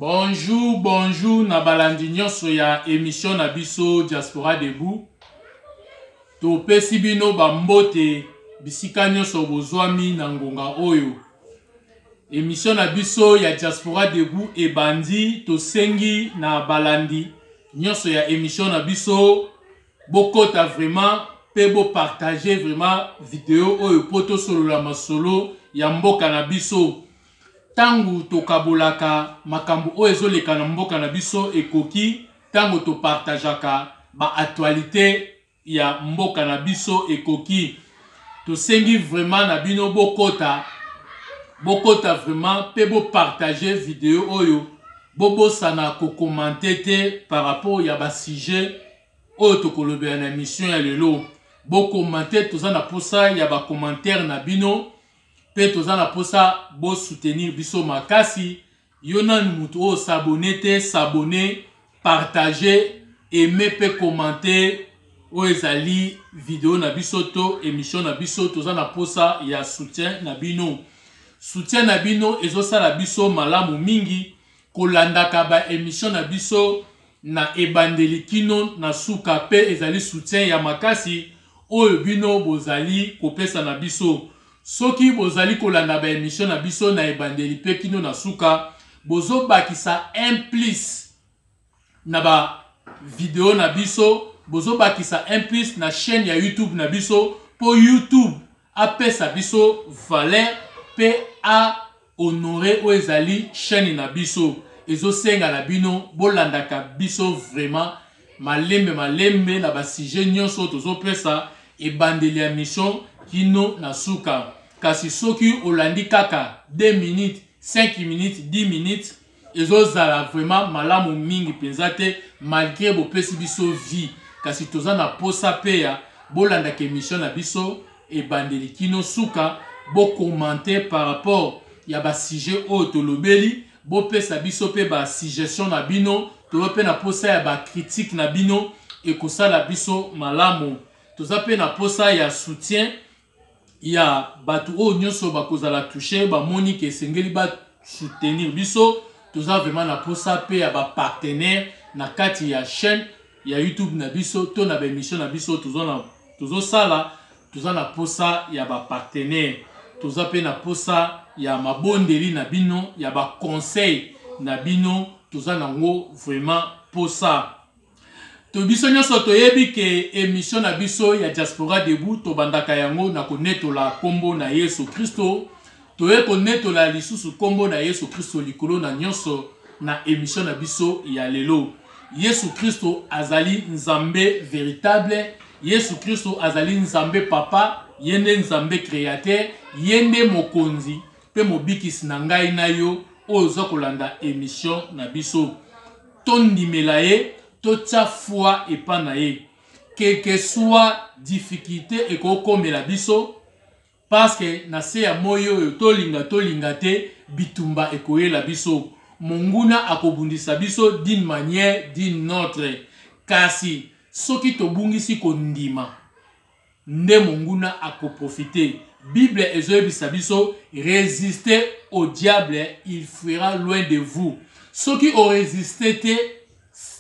Bonjour, bonjour, na balandi nyonso ya émission na biso Diaspora Debout. To pesi bino bambote bisika nyonso bozwami na ngonga oyo. Émission na biso ya Diaspora Debout ebandi to sengi na balandi nyonso ya émission na biso bokota vraiment pe bo partager vraiment vidéo oyo poto solo la masolo ya mboka na biso. Tangu to kabolaka makambo o ezoleka na mboka na biso ekoki tangu to partageaka ba actualité ya mboka na biso ekoki to sengi vraiment na bino bokota vraiment pe bo partager vidéo oyo bobosana ko commenter te par rapport ya ba sujet oyo to kolobela na émission ya lelo bo commenter tozana posa ya ba commentaire na bino pe tozana posa bo soutenir biso makasi yona mutu o s'abonner te s'abonner partager aimer pe commenter o ezali vidéo na biso to émission na biso tozana posa ya soutien na bino ezosala biso malamu mingi kolandaka ba émission na biso na ebandeli kino na suka pe ezali soutien ya makasi oyo bino bozali kopesa na biso. Soki bozali kolanda ba émission na biso na ebandeli pe kino na suka bozo bakisa un plus na ba vidéo na biso bozo bakisa un plus na chaîne ya YouTube na biso po YouTube apesa biso valeur pe a honorer o ezali chaîne na biso ezo senga na bino bolandaka biso vraiment malembe na ba sujet nyonso tozo pesa ebandeli ya mission kino na suka. Kasi soki olandi kaka 2 minutes 5 minutes 10 minutes ezozala vraiment malamu mingi penzate malgré bo pesi biso vie kasi tozana posa pe ya bolandaka émission na biso ebandeli kino suka bo commenter par rapport ya ba sujet o tolobeli bo pesa biso pe ba suggestion na bino to pe na posa ya ba critique na bino e kosala biso malamu toza pe na posa ya soutien ya batu o nyonso bakozala toucher ba moni ke sengeli ba soutenir biso toza vraiment na posa pe ya ba partenaire na kati ya chaîne ya YouTube na biso to na ba émission na biso tozo sala toza na posa ya ba partenaire toza pe na posa ya mabondeli na bino ya ba conseil na bino toza nango vraiment posa. To biso nyonso toyebi ke émission na biso ya Diaspora Debout to bandaka yango na konetola kombo na Yesu Kristo toye konetola lisusu kombo na Yesu Kristo likolo na nyonso na émission na biso ya lelo. Yesu Kristo azali nzambe véritable, Yesu Kristo azali nzambe papa, yende nzambe créateur, yende mokonzi pe mobikisi na ngai na yo ozo kolanda émission na biso tondimela ye totia foi epa na ye quelle que soit difficulté ekokomela biso parce que na se ya moyo tolinga te bitumba ekoyela biso monguna akobundisa biso d'une manière d'une autre kasi soki tobungisi kondima nde monguna akoprofite. Bible ezoyebisa biso résister au diable il fuira loin de vous. Soki o résister te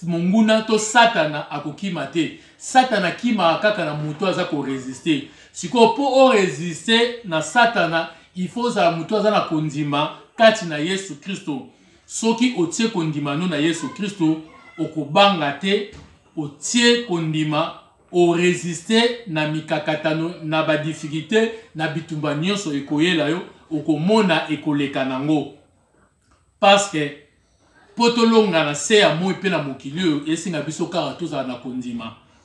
monguna to satana akokima te. Satana kima kaka na mutu aza ko résister. Siko po o résister na satana il faut za mutu aza na kondima kati na Yesu Kristo. Soki otie kondima no na Yesu Kristo okobanga te otie kondima o résister na mikakatano na ba difficulté na bitumba nyonso ekoyela yo okomona ekoleka nango parce que potolonga na se ya moi pe na mokili oyo esinga biso kaka tozala na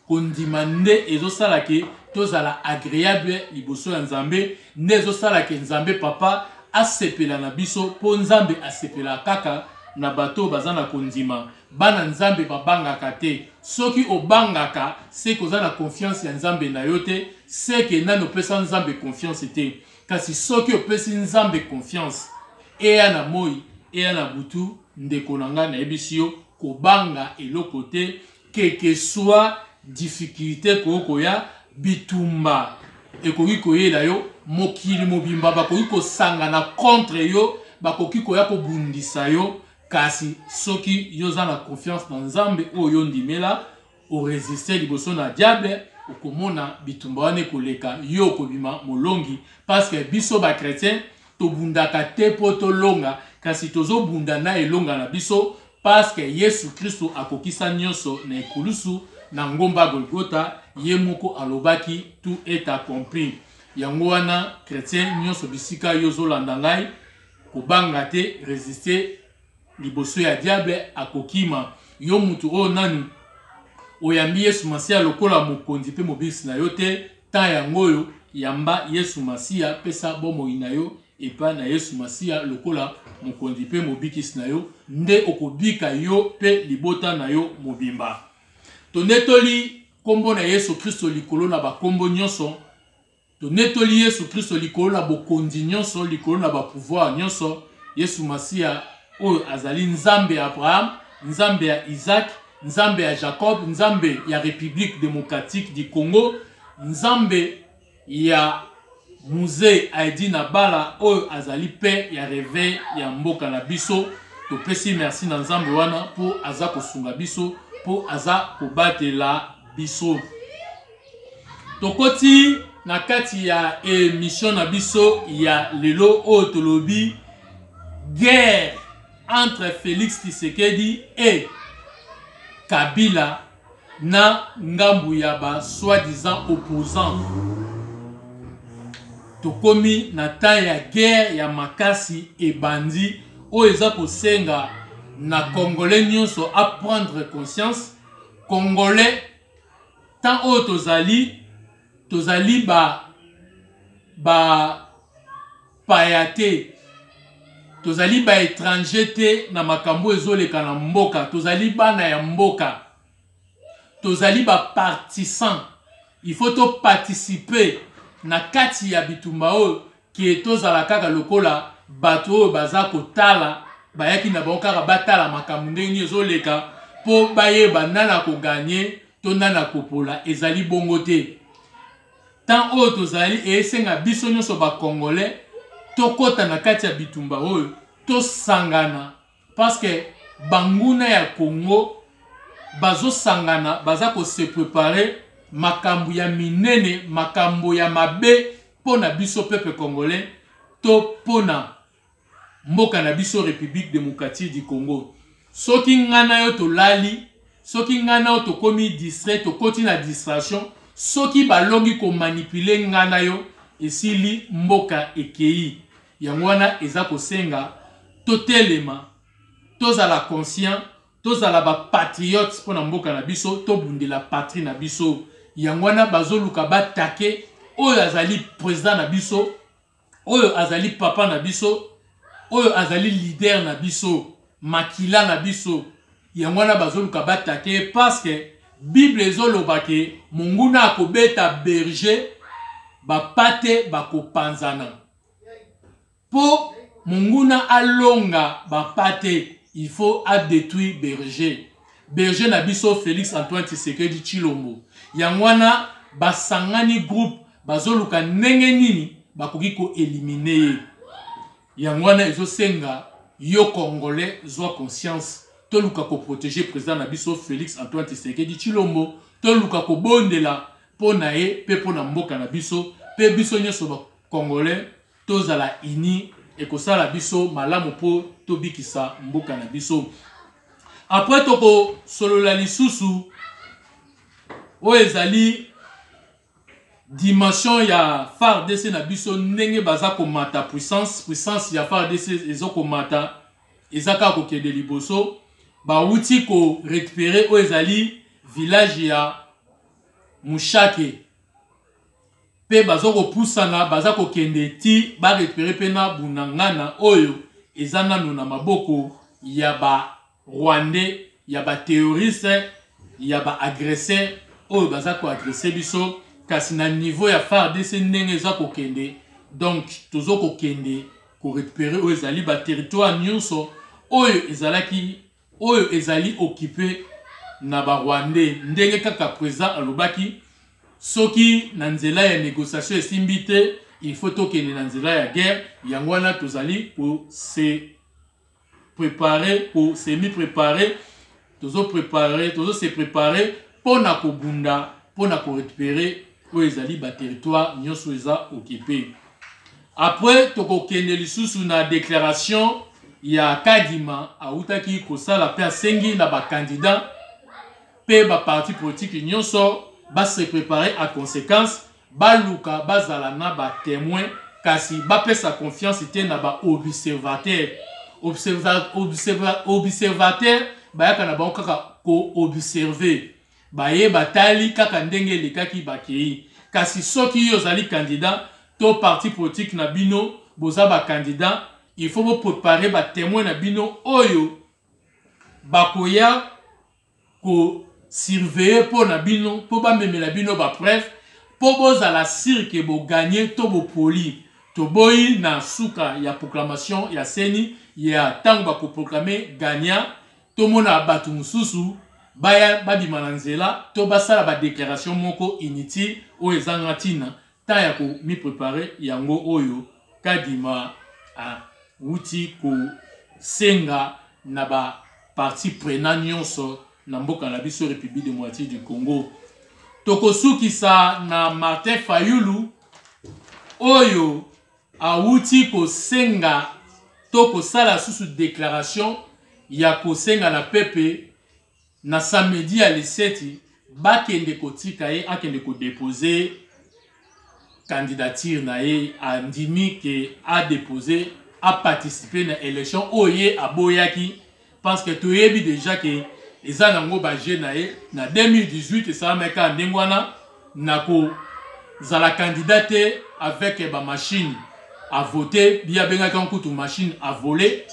kondima nde ezosala ke tozala agréable liboso ya nzambe nde ezosala ke nzambe papa asepela na biso po nzambe asepela kaka na bato baza na kondima bana nzambe babangaka te soki obangaka se koza na confiance ya nzambe na yo te se ke nani opesa nzambe confiance te kasi soki opesi nzambe confiance eya na moi eya na butu ndeko na ngai nayebisi yo kobanga eloko te quelle soit difficulté kokoya bitumba ekoki koyela yo mokili mobimba bakoki kosangana contre yo bakoki koya kobundisa yo kasi soki yoza na confiance na nzambe oyo ndimela o résister liboso na diable okomona bitumba wane koleka yo kobima molongi parce que biso ba chrétien to bundaka te po to longa kasi tozo bunda na elonga na biso parce que Yesu Kristo akokisa nyonso na ekulusu na ngomba Golgotha ye moko alobaki tout est accompli. Yango wana chrétien nyonso bisika yozo landa ngai kobanga te résister liboso ya diable akokima yo mutu o nani oyambi Yesu Masia lokola mokonzi pe mobisi na yo te ta yangoyo yamba Yesu Masia pesa bomoi na yo epa na Yesu Masia lokola mokonzi pe mobikisi na yo nde okobika yo pe libota na yo mobimba. Tonetoli kombo na Yesu Kristo likolo na bakombo nyonso. Tonetoli Yesu Kristo likolo na bokonzi nyonso, likolo na ba pouvoir nyonso. Yesu Masia oyo azali nzambe ya Abraham, nzambe ya Isaac, nzambe ya Jacob, nzambe ya République démocratique du Congo, nzambe ya Musée Aidi Nabala oyo azali pe ya réveil ya mboka na biso. Topesi merci na nzambe wana po aza kosunga biso, po aza kobatela biso. Tokoti na kati ya émission na biso ya lelo oyo tolobi guerre entre Félix Tshisekedi et Kabila na ngambu ya ba soi-disant opposants. Tokomi na ta ya guerre ya makasi e bandi oyo eza kosenga na Congolais nyonso à prendre conscience. Congolais tant oyo tozali ba payate tozali ba étranger te na makambo ezoleka na mboka, tozali bana ya mboka, tozali ba partisans. Il faut to participer na kati ya bitumba oyo ki tozala kaka lokola bato oyo baza kotala bayaki na bango kaka batala makambo ndenge ezoleka po bayeba nana koganye to nana kopola ezali bongo te. Tant oyo tozali esenga biso nyonso ba Congolais tokota na kati ya bitumba oyo tosangana parce que banguna ya Congo bazo sangana baza ko se préparer makambo ya minene makambo ya mabe pona biso peuple congolais to pona mboka na biso République démocratique du Congo. Soki ngana yo to lali, soki ngana yo to komi distrait to koti na distraction, soki balongi ko manipuler ngana yo esili mboka ekei. Yango wana eza kosenga totelema tozala conscient tozala ba patriotes pona mboka na biso to bundela patrie na biso. Yango wana bazoluka batake oyo azali président na biso, oyo azali papa na biso, oyo azali leader na biso, makila na biso. Yango wana bazoluka batake parce que Bible ezoloba ke monguna akobeta berger bapate bakopanzana. Po monguna alonga bapate, il faut a détruire berger. Berger na biso Félix Antoine Tshisekedi Tshilombo. Yangwana basangani groupe bazoluka ndenge nini bakoki ko éliminer. Yangwana ezosenga yo Congolais zwa conscience toluka ko protéger président na biso Félix Antoine Tshisekedi Tshilombo, toluka ko bondela pona ye pe pona mboka na biso pe biso nyoso ba Congolais tozala ini ekosala biso malamu po tobikisa mboka na biso. Après toko solola lisusu oyo ezali dimension ya FARDC na biso ndenge baza komata puissance ya FARDC ezo komata ezaka kokende liboso bauti ko récupérer oyo ezali village ya Mushake pe bazo kopusana baza kokende ti ba récupérer pena Bunangana oyo eza nanu na maboko ya ba Rwandais, ya ba terroriste, ya ba agresseur oyo baza ko agresser biso kasi na niveau ya FARDC ndenge eza kokende. Donc tozo kokende ko récupérer oyo ezali ba territoire nyonso oyo ezali occupé na ba Rwandais. Ndenge kaka président alobaki soki na nzela ya négociation esimbi te il faut tokende na nzela ya guerre. Yango wana tozali ko se préparer, pour semi-préparer, toujours se préparer pour na kobunda, pour na récupérer où ezali ba territoire nyonso eza occupé. Après toko kende lisusu na déclaration ya Kadima autaki kosala pe asengi na ba candidat pe ba parti politique nyonso ba se préparer à conséquence ba luka bazala na ba témoin kasi ba pesa confiance te na ba observateur bayaka na bango kaka ko observer baye batali kaka ndenge lekaki bakei kasi soki yo zali candidat to parti politique na bino boza ba candidat il faut vous préparer ba témoin na bino oyo bakoya ko surveiller pour na bino pour ba memela bino ba preuve pour bozala cirque bo gagner to bo poli to boyi na suka ya proclamation ya seni ya tango ba ko proclamer gagnant to mona batu mususu baya babima na nzela to basala ba déclaration moko inutile o ezanga tina ta ya ko mi préparer yango oyo Kadima a uti ko senga na ba parti prenant nyonso na mboka na biso République démocratique du Congo. Tokosukisa na Martin Fayulu oyo a uti ko senga to ko sala susu déclaration ya ko senga na pepe na samedi à l'E7 bakende kotika ye akende ko déposer candidature na ye andimi ke a déposer a participer na élection oye aboyaki parce que toyebi déjà que eza nango ba jeune na ye na 2018 ça meka ndengwana na ko zala candidate avec ba machine à voter bien benga kan kutu machine à voler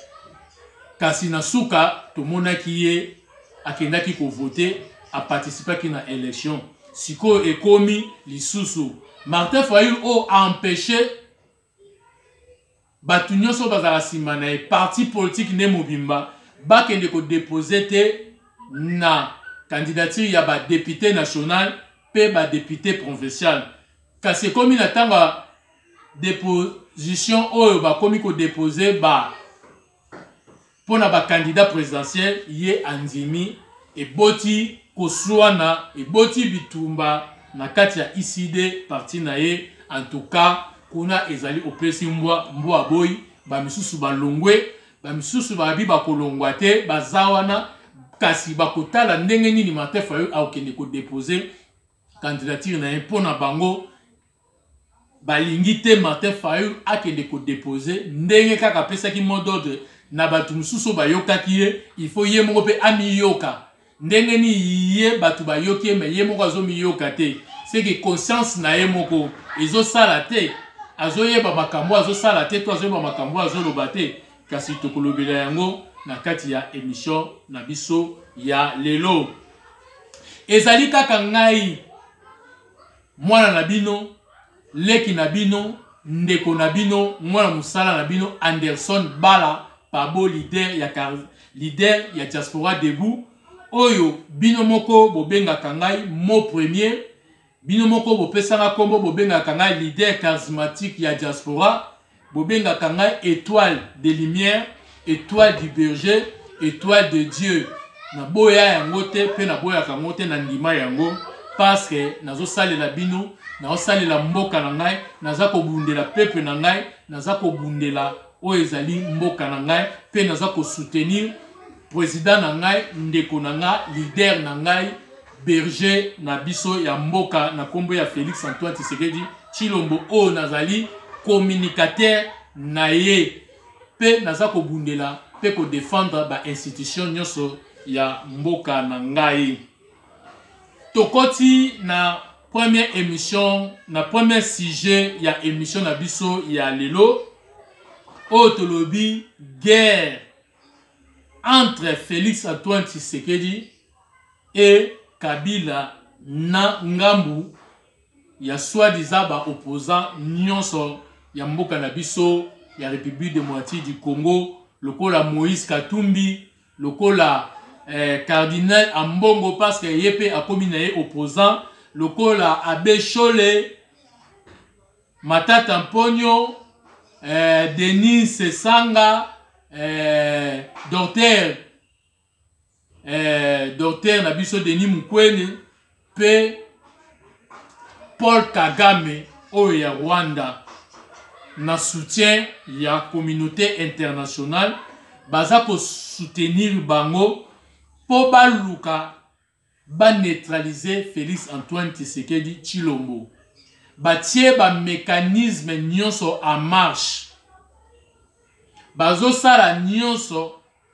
kasi na suka to monaki ye akendaki ko voter a participer ki na élection siko ekomi lisusu Martin Fayulu o empêché batu nyonso bazala sima na parti politique ne mobimba bakende ko déposer te na candidature ya ba député national pe ba député provincial kasi komi na tanga déposition oyo ba komi ko déposer ba pona ba candidat présidentiel ye andimi e boti koswana e boti bitumba na kati ya ICD parti na ye en tout cas kuna ezali opesi mbwa boy ba misusu balongwe ba misusu babi bakolongwa te bazawana kasi bakotala ndenge nini Martin Fayulu akende ko déposer candidature na ye pona bango balingi te Martin Fayulu akende ko déposer ndenge kaka pesaki mot d'ordre na batu mususu bayokaki ye il faut ye moko pe amiyoka ndenge ni ye batu bayoki me ye moko azomiyoka te c'est que conscience na ye moko ezo sala te azoyeba makambo azosala te to azoyeba makambo azoloba te kasi tokolobela yango na kati ya émission na biso ya lelo ezali kaka ngai mwana na bino leki na bino ndeko na bino mwana musala na bino Anderson Bala pabo leader ya diaspora debout oyo bino moko bobengaka ngai mot premier bino moko bopesanga kombo bobengaka ngai leader charismatique ya diaspora bobengaka ngai étoile de lumière étoile du berger étoile de Dieu na boya yango te pe na boya kango te na ndima yango parce que nazo salela bino nazo salela mboka na ngai naza ko bundela peuple na ngai naza ko bundela o ezali mboka na ngai pe naza ko soutenir président na ngai ndeko na nga leader na ngai berger na biso ya mboka na kombo ya Félix Antoine Tshisekedi Tshilombo o nazali communicateur na ye pe naza ko bundela pe ko défendre ba institution nyonso ya mboka na ngai tokoti na première émission na premier sujet ya émission na biso ya lelo otolobi guerre entre Félix Antoine Tshisekedi et Kabila na ngambu ya soi-disant ba opposant nyonso ya mboka na biso ya République démocratique du Congo lokola Moïse Katumbi lokola cardinal Ambongo parce que yepe akomi na ye opposant lokola Abbé Chole Matata Mponyo Denis Sanga docteur Nabiso Denis Mukwege pe Paul Kagame oyo ya Rwanda na soutien ya communauté internationale baza ko soutenir bango po baluka ba neutraliser Félix Antoine Tshisekedi Tshilombo batie ba mécanisme nyonso en marche bazo sala nyonso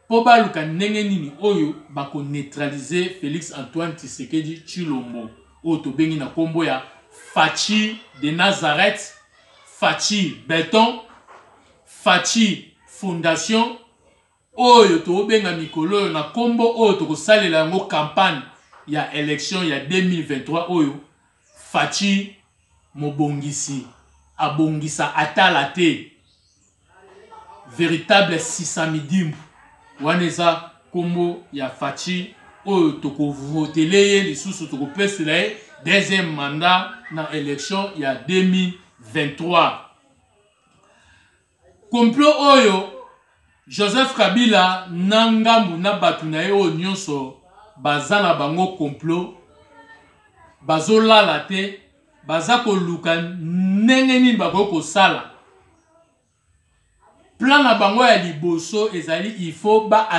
po baluka ndenge nini oyo bako neutraliser Félix Antoine Tshisekedi Tshilombo oyo tobengi na kombo ya Fachi de Nazareth, Fachi Béton, Fachi Fondation oyo tobenga mikolo na kombo oyo tokosalela yango campagne ya élection ya 2023 oyo Fachi Mobongisi abongisa atala te véritable Sisamidimbu waneza kombo ya Fachi oyo toko voteleye lisusu toko pesela deuxième mandat na élection ya 2023 complot oyo Joseph Kabila nangambu na batu na ye oyo nyonso baza na bango complot bazolala te baza koluka ndenge nini bakoki kosala plan na bango ya liboso ezali il faut ba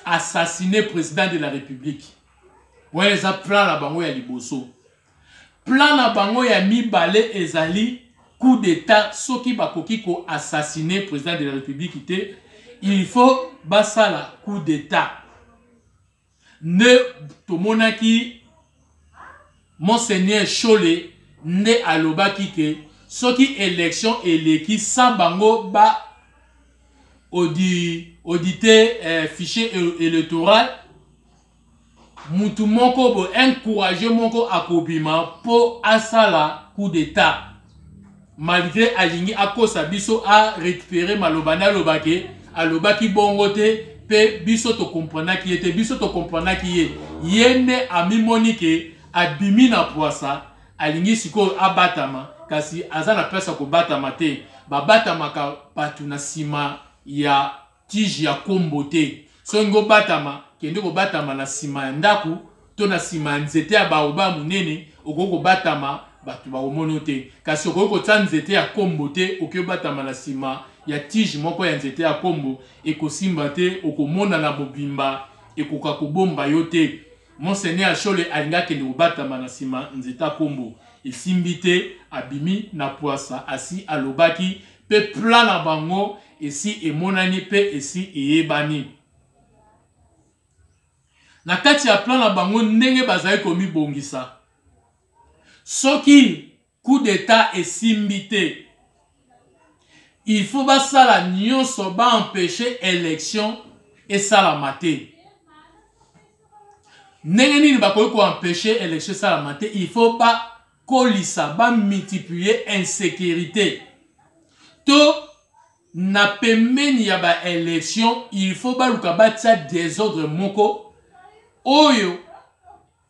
assassiner président de la République ouais eza plan na bango ya liboso plan na bango ya mibale ezali coup d'état soki bakoki ko assassiner président de la République te il faut basala coup d'état ne tomonaki Monseigneur Cholé ne alobaki ke soki élection eleki sans bango ba auditer fichier électoral mutu moko bo encourager moko akobima po asala coup d'état malgré alingi akosa biso a récupérer malobana lobake alobaki bongo te pe biso to comprenaki yete biso to comprenaki ye yende amimoni ke abimi na poisa alingi siko abatama kasi azana pesa ko batama te babatama ka batu na sima ya tiji ya kombo te songo batama kende ko batama na sima ya ndaku to na sima ya nzete ya baoba munene okoko batama batu ba omono te kasi okoko tsa nzete ya kombo te okyo batama na sima ya tiji moko ya nzete ya kombo ekosimba te okomona na bobimba ekoka kobomba yo te Monseigneur Cholé alinga kende kobatama na sima nzete ya kombo esimbi te abimi na poisa asi alobaki pe plan na bango esi emonani pe esi eyebani na kati ya plan na bango ndenge bazali komibongisa soki coup d'état esimbi te il faut basala nyonso ba empêcher élection esalama te ndenge nini bakoki ko empêcher élection esalama te il faut ba kolisa ba multiplier insécurité to na pembeni ya ba élection il faut baluka batia désordre moko oyo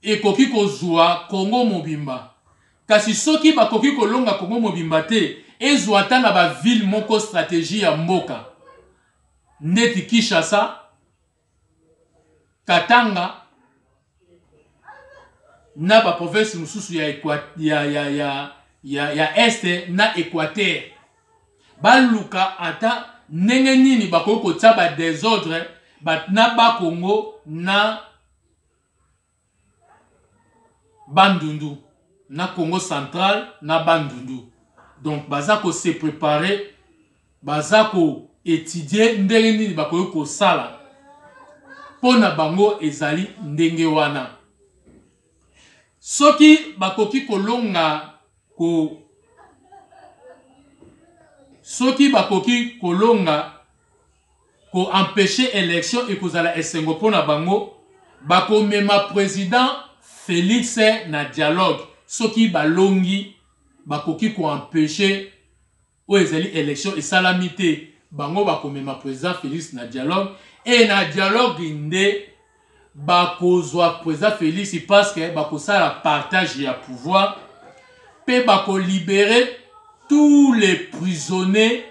ekoki kozwa Congo mobimba kasi soki bakoki kolonga Congo mobimba te ezwa ata na ba ville moko stratégie ya mboka neti Kinshasa Katanga na ba province mususu ya este na Équateur baluka ata ndenge nini bakoki kotia ba désordre na ba Congo na Bandundu na Congo central na Bandundu donc baza ko se préparer baza ko étudier ndenge nini bakoki kosala pona bango ezali ndenge wana soki bakoki kolonga ko empêcher élection et kozala esengo pona bango bako mema président Félix na dialogue soki balongi bakoki ko empêcher o ezali élection esalamité bango bako mema président Félix na dialogue et na dialogue nde bakozwa président Félix parce que bakosala partage ya pouvoir pe bako libérer tous les prisonniers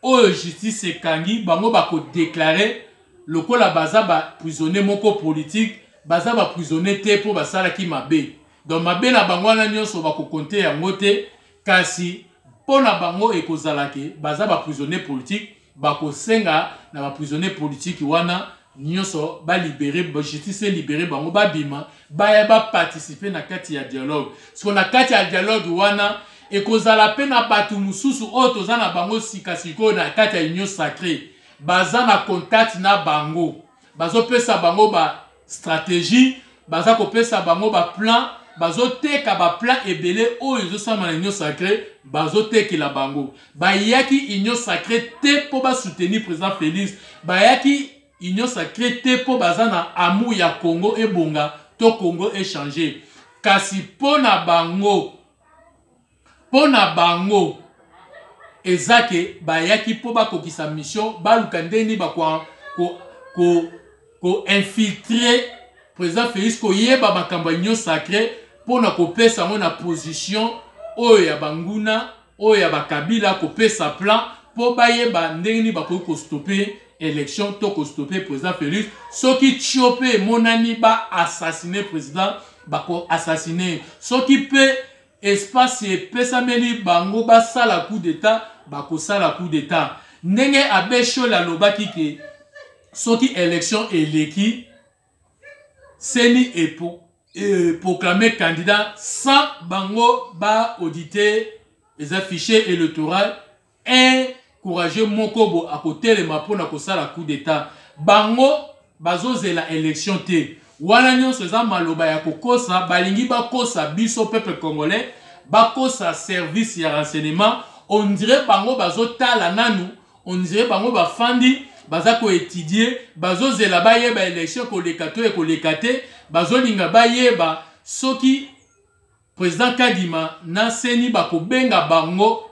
oyo justice ekangi bango bako déclarer lokola baza ba prisonnier moko politique baza ba prisonnier te po basala ki mabe donc mabe na bango wana nyonso bako compter yango te kasi pona bango ekozalake baza ba prisonnier politique bako senga na ba prisonnier politique wana nyonso ba libérer ba justice libérer bango ba bima ba ba participer na kati ya dialogue so na kati ya dialogue wana ekozala pe na batu mususu oyo toza na bango sikasiko na kati ya union sacrée baza na contact na bango bazopesa bango ba stratégie baza kopesa bango ba plan bazoteka ba plan ebele oyo ezosama na union sacrée bazotekela bango bayaki union sacrée te po ba soutenir président Félix bayaki union sacrée te po baza na amour ya Congo ebonga to Congo échanger kasi pona ezake bayaki po bakokisa mission baluka ndeni bakwa ko infiltrer président Félix ko yeba makambo union sacrée pona kopesa ngo na position oyo ya banguna oyo ya bakabila kopesa plan po bayeba ndeni bakoki ko stopper élection to ko stopper président Félix soki chopé monani ba assassiner président bako assassiner soki pe espace pesameli bango basala coup d'état bako sala coup d'état ndenge abesho la lobaki ke soki élection eleki seni proclamé candidat sans bango ba auditer les affichés électoraux courageux mokobo à côté le mapona ko sala coup d'état bango bazozela élection te wana nyonso eza maloba ya kokosa balingi bakosa biso peuple congolais bakosa service ya renseignement on dirait bango bazotala nanu on dirait bango bafandi baza ko étudier bazozela bayeba élection koleka to ekoleka te bazolinga bayeba soki président Kadima na seni bakobenga bango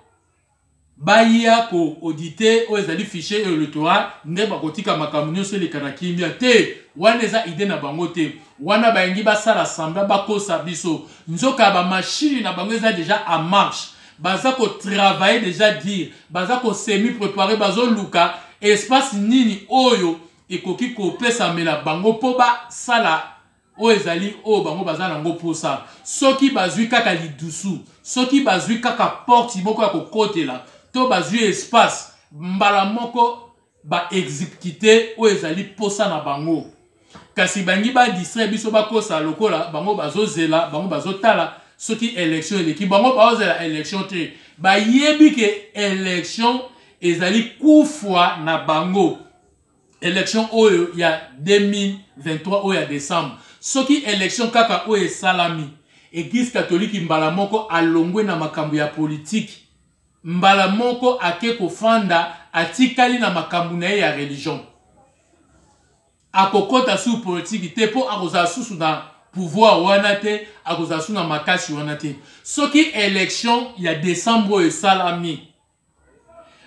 baya ko auditer o ezali fichier électoral nde bakotika makambo nyonso elekana kimia te wana eza idée na bango te wana bayengi basala sembla bakosa biso nzoka ba machine na bango eza déjà en marche baza ko travailler déjà dire baza ko semi préparer bazo luka espace nini oyo ekoki ko pesa mela bango po ba sala o ezali o bango baza nango posa soki bazui kaka lidusu soki bazui kaka porte moko ya kokotela to bazui espace mbala moko ba exécuter o ezali posa na bango kasi bangi ba distrait biso bakosa lokola bango bazozela bango bazotala soki élection eleki bango bazozela élection te ba yebi ke élection ezali kufwa na bango élection oyo ya 2023 oyo ya décembre soki élection kaka oyo esalami église catholique mbala moko alongwe na makambo ya politique mbala moko ake kofanda atikali na makambo na ye ya religion akokota sous politique te po akozala susu na pouvoir wana te akozala susu na makasi wana te soki élection ya décembre oyo esalami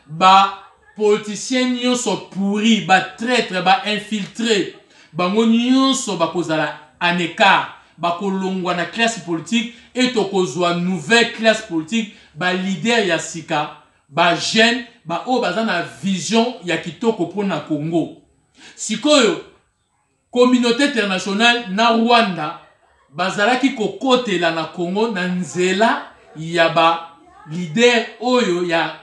ba politicien nyonso pourri ba traître ba infiltré bango nyonso bakozala en écart bakolongwa na classe politique et tokozwa nouvelle classe politique ba leader ya sika ba jeune ba o baza na vision ya kitoko pona Congo sikoyo communauté internationale na Rwanda bazalaki kokotela na Congo na nzela ya ba leader oyo ya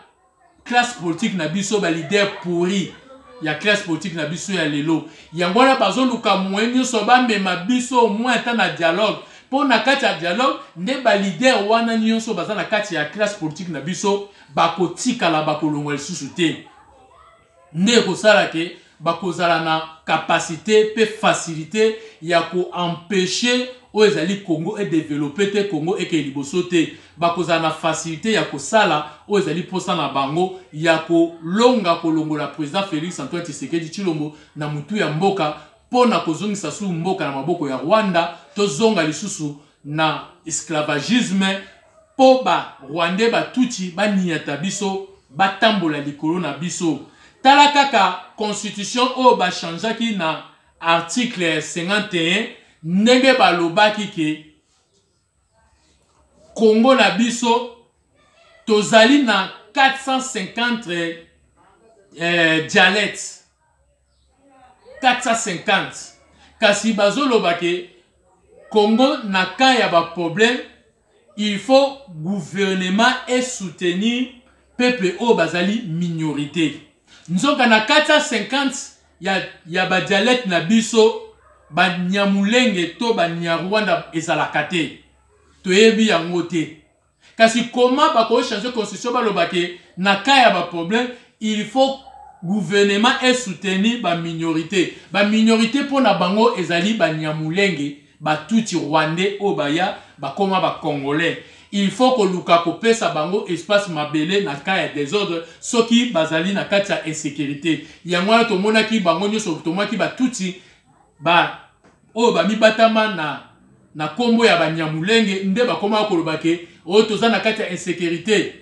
classe politique na biso ba leader pourri ya classe politique na biso ya lelo yango wana bazoluka mwenyo so ba mema biso moins ta na dialogue pour na kati ya dialogue nde ba leader wana nyonso baza na kati ya classe politique na biso bakotika la bakolongwa lisusu te nde kosala ke bakozala na capacité pe facilité ya ko empêcher o ezali Congo et développer te Congo et ke liboso te bakozala na facilité ya kosala o ezali posa na bango ya ko longa kolongola président Félix Antoine Tshisekedi Tshilombo na mutu ya mboka pona kozongisa su mboka na maboko ya Rwanda to zonga lisusu na esclavagisme po ba Rwandais batuti baniata biso batambola likolo na biso tala kaka constitution o ba changeaki na article 51 ndenge balobaki ke Congo na biso tozali na 450 dialecte 450 kasi bazoloba ke Congo na ka ya ba problème il faut gouvernement et soutenir peuple o bazali minorité nzoka na 450 ya ba dialecte na biso ba nyamulenge to ba nyarwanda ezalaka te toyebi yango te kasi comment bako changer constitution baloba ke na ka ya ba problème il faut gouvernement et soutenir ba minorité pour na bango ezali ba nyamulenge ba tuti rwandais o baya ba koma ba congolais il faut que luka ko pesa bango espace mabele na ka ya désordre soki bazali na kati ya insécurité yango to monaki bango nyoso to monaki ba tuti ba o ba mibatama na kombo ya ba nyamulenge nde ba koma ko lobake o toza na kati ya insécurité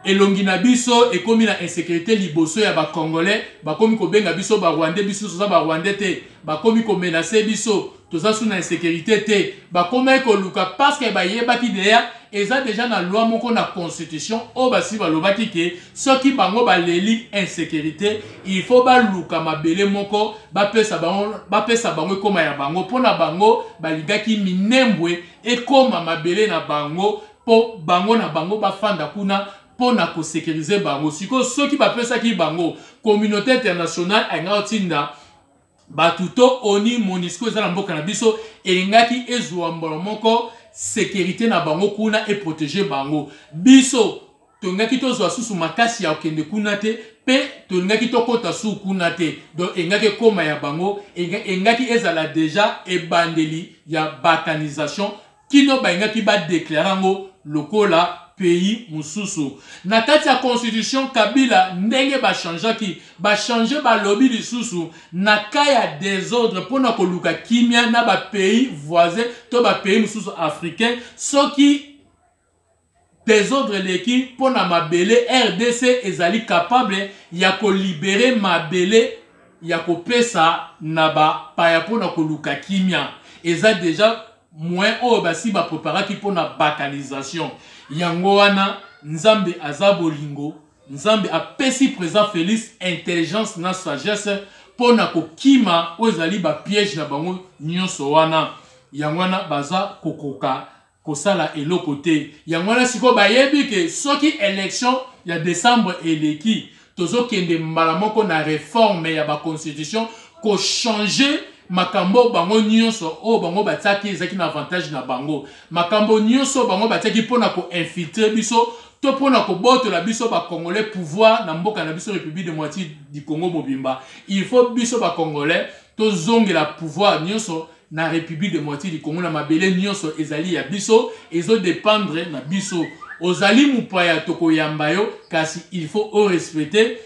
elongi na biso ekomi na insécurité liboso ya ba congolais bakomi ko benga biso ba rwandais biso toza ba rwandais te bakomi ko menacer biso toza sous na insécurité te bakomi ko luka parce que ba yebaki deya eza déjà na loi moko na constitution o basi balobaki ke soki bango baleli insécurité il faut ba luka mabele moko ba pesa bango ekoma ya bango pona bango baligaki minembwe ekoma mabele na bango po bango na bango bafanda kuna pona ko sécuriser bango siko soki bapesa ki bango communauté internationale ainga otinda batuto oni MONUSCO ezala mboka na biso elingaki ezwa mbolo moko sécurité na bango kuna et protéger bango biso tongaki tozwa susu makasi ya okende kuna te pe tongaki tokota su kuna te donc engaki koma ya bango engaki ezala déjà ebandeli ya balkanisation kino baengaki ba déclarer ngo lokola pays mususu na kati ya constitution Kabila ndenge ba changer ba lobby lisusu na kaya désordre pona koluka kimia na ba pays voisins to ba pays mususu africain soki désordre leki pona mabele RDC ezali capable ya ko libérer mabele ya ko pesa na ba paya pona koluka kimia eza déjà moins o basi ba préparaki pona balkanisation yango wana nzambe azabolingo nzambe apesi président Félix intelligence na sagesse pona kokima ozali ba piège na bango nyonso wana yango wana baza kokoka kosala eloko te yango wana siko bayebi ke soki élection ya décembre eleki tozokende mbala moko na réforme ya ba constitution ko changer makambo bango nyonso o bango bataki ezaki na avantage na bango makambo nyonso bango bataki pona ko infiltrer biso to pona ko botola biso ba congolais pouvoir na mboka na biso République démocratique du Congo mobimba il faut biso ba congolais to zongela pouvoir nyonso na République démocratique du Congo na mabele nyonso ezali ya biso ezo dépendre na biso ozali mupaya toko yamba yo kasi il faut o respecter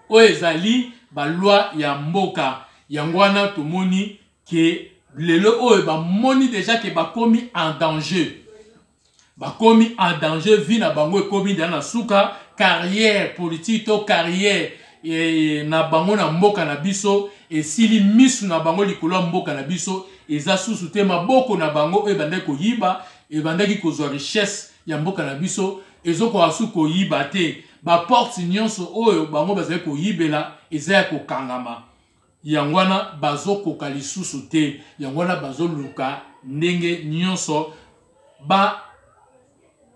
o ezali ba loi ya mboka Yangwana tomoni ke lelo oyo ba moni déjà ke ba komi en danger. Ba komi en danger vie na bango ekomi na suka carrière politique to carrière na bango na mboka na biso et sili misu na bango likolo mboka na biso eza susu te maboko na bango e bande ko yiba e bandaki kozwa richesse ya mboka na biso ezoko asu ko yiba te ba porte nyonso oyo bango bazali ko yibela eza ya ko kangama. Yangwana bazo koka lisusu te yangwana bazo luka ndenge nyonso ba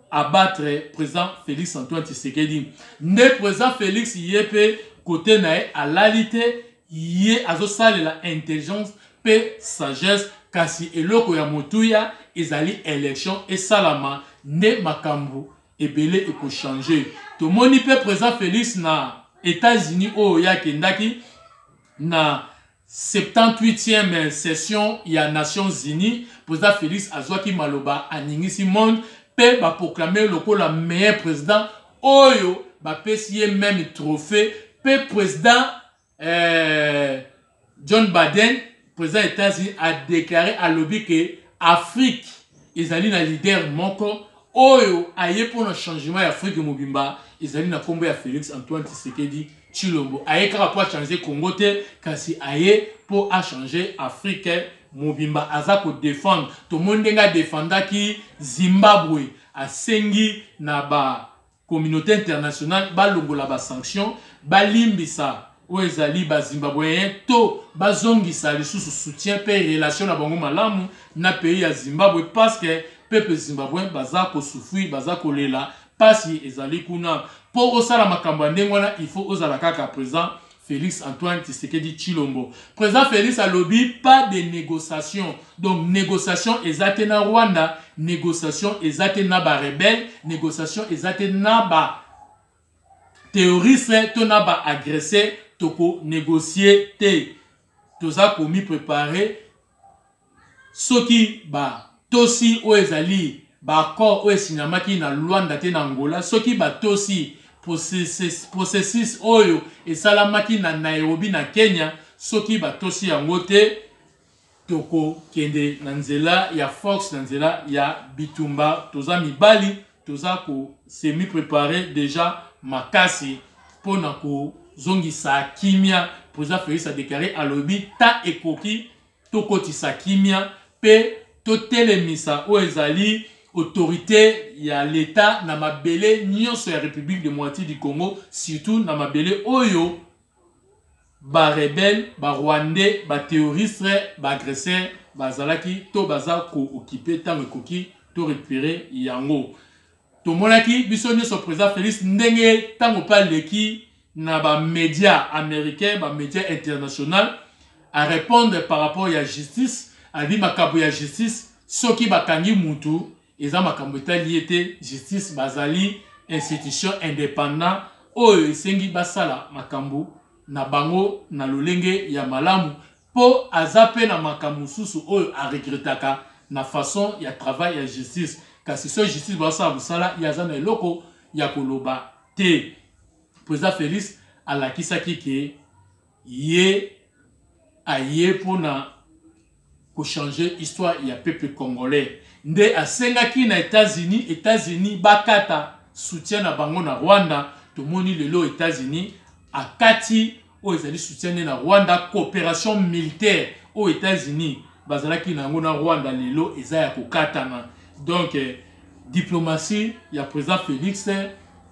abattre président Félix Antoine Tshisekedi ne président Félix yepe côté nae alalité yé azo salela intelligence pe sagesse kasi eloko ya motuya ezali élection et salama ne makambu ebele eko changer to moni pe président Félix na États-Unis o ya kendaki na 78e session ya Nations Unies président Félix azwaki maloba aningisi monde pe ba proclamer lokola meilleur président oyo ba pesi même trophée pe président John Biden président des États-Unis a déclaré à lobby que Afrique ezali na leader moko oyo aye pour le changement ya Afrique mobimba ezali na kombo ya Félix Antoine Tshisekedi Chilombo aye kaka pour changer Congo te kasi aye pour changer Afrique mobimba aza ko défendre to monde nga défendaki Zimbabwe asengi na ba communauté internationale balongola ba sanction balimbisa o ezali ba Zimbabweyen to bazongisa lisusu soutien pe relation na bango malamu na pays ya Zimbabwe parce que peuple zimbabweyen baza ko souffrir baza ko lela pasi ezali kuna pour osala makambo ndenge wana il faut ozala kaka présent Félix Antoine Tshisekedi Tshilombo. Président Félix alobi pas de négociation. Donc négociation ezate na Rwanda, négociation ezate na ba rebelle, négociation ezate na ba terroriste to na ba agressé toko négocier te. Toza komi préparer soki ba tosi o ezali ba accord o esinyamaki na Rwanda te na Angola, soki ba tosi processus oyo esalamaki na Nairobi na Kenya soki batosi yango te toko kende na nzela ya Fox na nzela ya bitumba toza mibali toza ko semi préparé déjà makasi pona ko zongisa kimia président Félix a déclaré alobi ta ekoki tokotisa kimia pe totelemisa o ezali autorité ya l'État na mabele nyonso ya République démocratique du Congo surtout na mabele oyo ba rebelle ba rwandais ba terroriste ba agresseur bazalaki to baza ko occuper tango ekoki to récupérer yango to monaki biso nyonso président Félix ndenge tango pa leki na ba médias américains ba médias internationaux à répondre par rapport ya justice a dit makabo ya justice soki bakangi mutu eza makambo etali te justice bazali institution indépendant oyo esengi basala makambo na bango na lolenge ya malamu po azape na makambo susu oyo a regretaka na façon ya travail ya justice kasi so justice basala busala yaza na eloko ya koloba te. Président Félix alakisaki ke ye aye pona ko changer histoire ya peuple congolais nde asengaki na États-Unis bakata soutien na bango na Rwanda tomoni lelo États-Unis akati o ezali soutien na Rwanda coopération militaire aux États-Unis bazalaki na ngo na Rwanda lelo eza ya kokatana donc diplomatie ya président Félix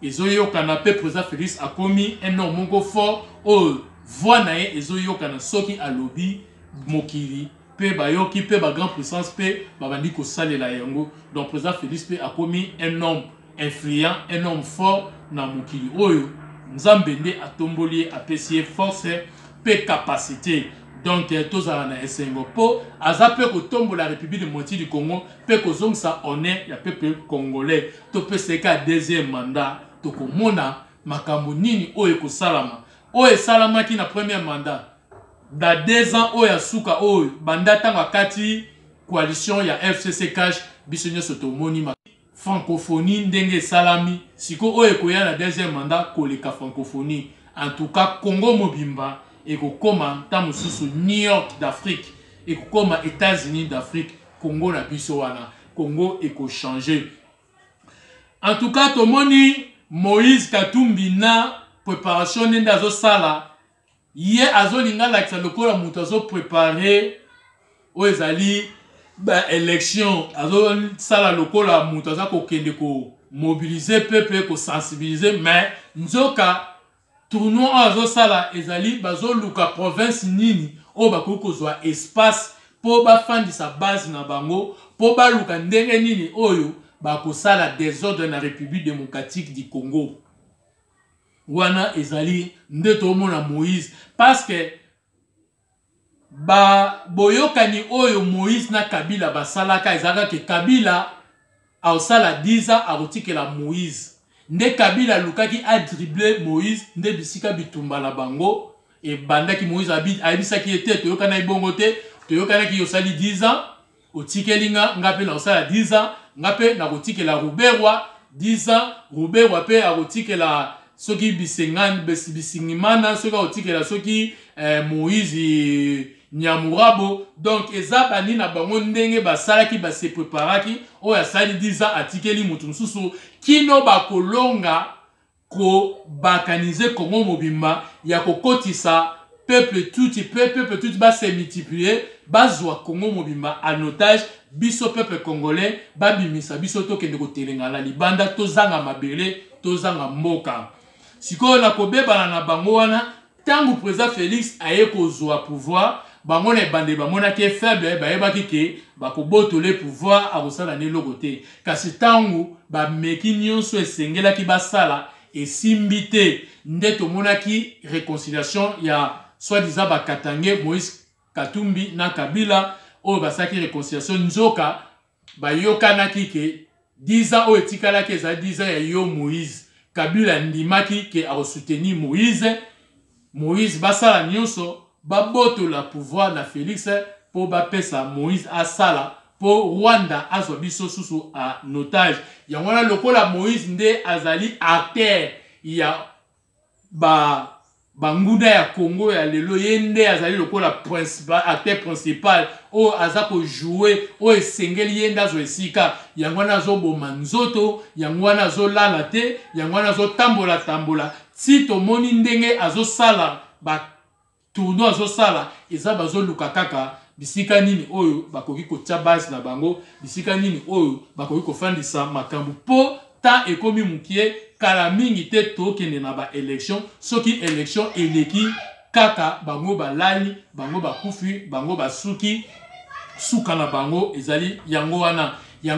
ezoyokana pe président Félix akomi un homme moko fort o voix na ye ezoyokana soki alobi mokili pe bayoki pe ba grande puissance pe babandi ko salela yango donc président Félix pe akomi un homme influent un homme fort na mokili oyo nzambe nde atomboli apesi force pe capacité donc tozala na esengo po aza pe kotombola la République démocratique du Congo pe kozongisa honneur ya peuple congolais to pe seka deuxième mandat to komona makambo nini oyo kosalama oyo esalamaki na premier mandat da 2 ans oya suka oyo banda tanga kati coalition ya FCC cash biso nyonso tomoni francophonie ndenge salami siko oyo koya na deuxième mandat koleka francophonie en tout cas Congo mobimba ekokoma ta mususu New York d'Afrique ekokoma États-Unis d'Afrique Congo na biso wana Congo eko changer en tout cas tomoni Moïse Katumbi na préparation nende azo sala ye azolinga lakisa lokola mutu azo préparer o ezali ba élection azo sala lokola mutu aza kokende ko mobiliser peuple ko sensibiliser mais nzoka tournoi azo sala ezali bazo luka province nini o bakoki kozwa espace po bafandisa base na bango po baluka ndenge nini oyo bakosala désordre na République démocratique du Congo wana ezali nde tomona Moïse parce que ba boyokani oyo Moïse na Kabila basalaka ezaka ke Kabila aosala 10 ans akotikela Moïse nde Kabila lukaki a dribbler Moïse nde bisika bitumba na bango e bandaki Moïse abisaki ete toyokana ibongo te toyokana ki yosali 10 ans otikelinga ngape na osala 10 ans ngape na kotikela Ruberwa 10 ans Ruberwa pe akotikela soki bisengani bisingimana soki otikela soki Moïse Nyamurabo donc eza bani na bango ndenge basalaki base preparaki oya sali 10 ans atikeli mutu mususu kino bakolonga ko bakanize Congo mobimba ya kokotisa peuple tout ba se multiplier bazwa Congo mobimba en otage biso peuple congolais babimisa biso to kende ko telenga la libanda to zanga mabele tozanga mboka. Sikoyo na kobebana na bango wana tangu président Félix aye kozwa pouvoir bango na bande bamona ke faible bayebaki ke bakobotole pouvoir akosala ne lokote kasi tangu bameki nyonso esengelaki basala esimbi te nde tomonaki réconciliation ya soi-disant bakatange Moïse Katumbi na Kabila oyo basaki réconciliation nzoka bayokanaki ke 10 ans oyo etikalaki ezali 10 ans ya yo Moïse Kabila ndimaki ke akosoutenir Moïse basala nyonso baboto la pouvoir na Félix po bapesa Moïse asala po Rwanda azwa biso susu a otage yangwana lokola Moïse nde azali acteur ya banguna ya Congo ya lelo yende azali lokola principal acteur principal o azako jouer o esengeli yenda zo esika yangwana zo boma nzoto yangwana zo lala te yangwana zo tambola si to moni ndenge azo sala ba tourno azo sala eza bazo luka kaka bisika nini oyo bakoki kotia base na bango bisika nini oyo bakoki kofandisa makambo po ta ekomi mukie kala mingi te tokende na ba élection soki élection eleki kaka bango balali bango bakufi bango basuki suka na bango ezali yango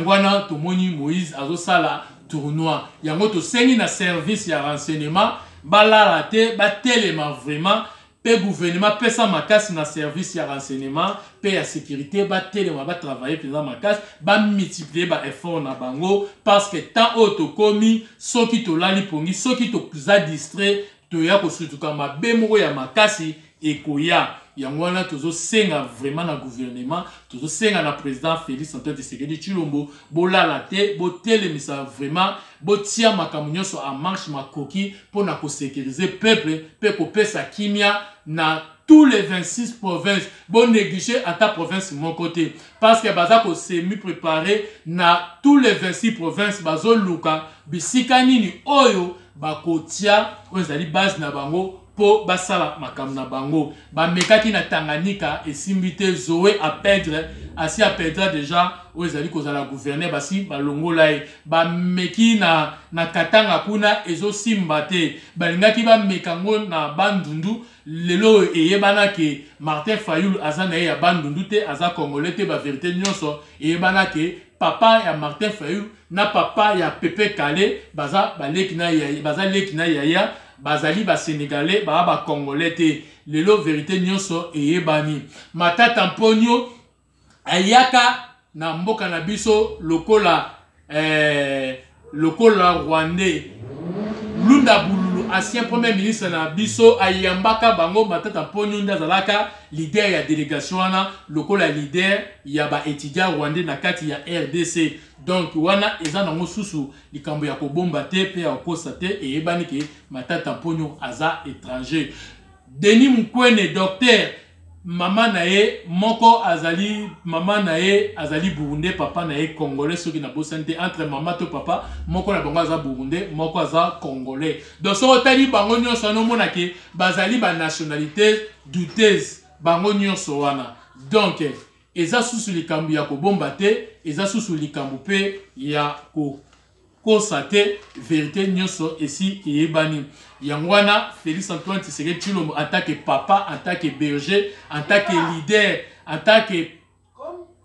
wana tomoni Moïse azo sala tournoi yango to sengi na service ya renseignement balala te batelema vraiment pe gouvernement pesa makasi na service ya renseignement pe ya sécurité batelema ba travailler pesa makasi ba multiplier ba effort na bango parce que tant auto komi soki to lali pongi soki to za distrait to ya ko sutuka mabemo ya makasi ekoya yango wana tozo senga vraiment na gouvernement tozo senga na président Félix Antoine Tshisekedi Tshilombo bolala te botelemisa vraiment botia makambo nyonso en marche makoki pona ko sécuriser peuple pe ko pesa kimia na tous les 26 provinces bon négliger à ta province mon côté parce que baza ko semi préparé na tous les 26 provinces bazo luka bisika nini oyo bakotia ozali base na bango po basala makam na bango bamekaki na Tanganyika esimbi te Zoé à perdre asi à perdre déjà ozali kozala gouverner basi balongola e bameki na Katanga kuna ezosimba te balingaki bamekango na Bandundu lelo eyebana ke Martin Fayulu aza na ye ya Bandundu te aza congolais te ba vérité nyonso eyebana ke papa ya Martin Fayulu na papa ya Pepe Kale baza leki na yaya bazali ba sénégalais ba congolais te lelo vérité nyonso eyebani matata mponyo ayaka na mboka na biso lokola rwandais Lunda Bululu ancien premier ministre na biso ayambaka bango matata mponyo ndazalaka leader ya délégation wana lokola leader ya ba étudiant rwandais na kati ya RDC donc wana eza nango susu likambo ya kobomba te pe ya kosa te eyebani ke matata mponyo aza étranger Denis Mukwege docteur mama na ye moko azali burundais papa na ye congolais soki na bosante entre mama to papa moko na bango aza burundais moko aza congolais donc so tali bango nyonso no mona ke bazali ba nationalité douteuse bango nyonso wana donc eza susu likambo ya kobomba te eza susu likambo pe ya kosate vérité nyonso esi eyebani yango wana Félix Antoine Tshisekedi Tshilombo en tant que papa en tant que berger en tant que leader en tant que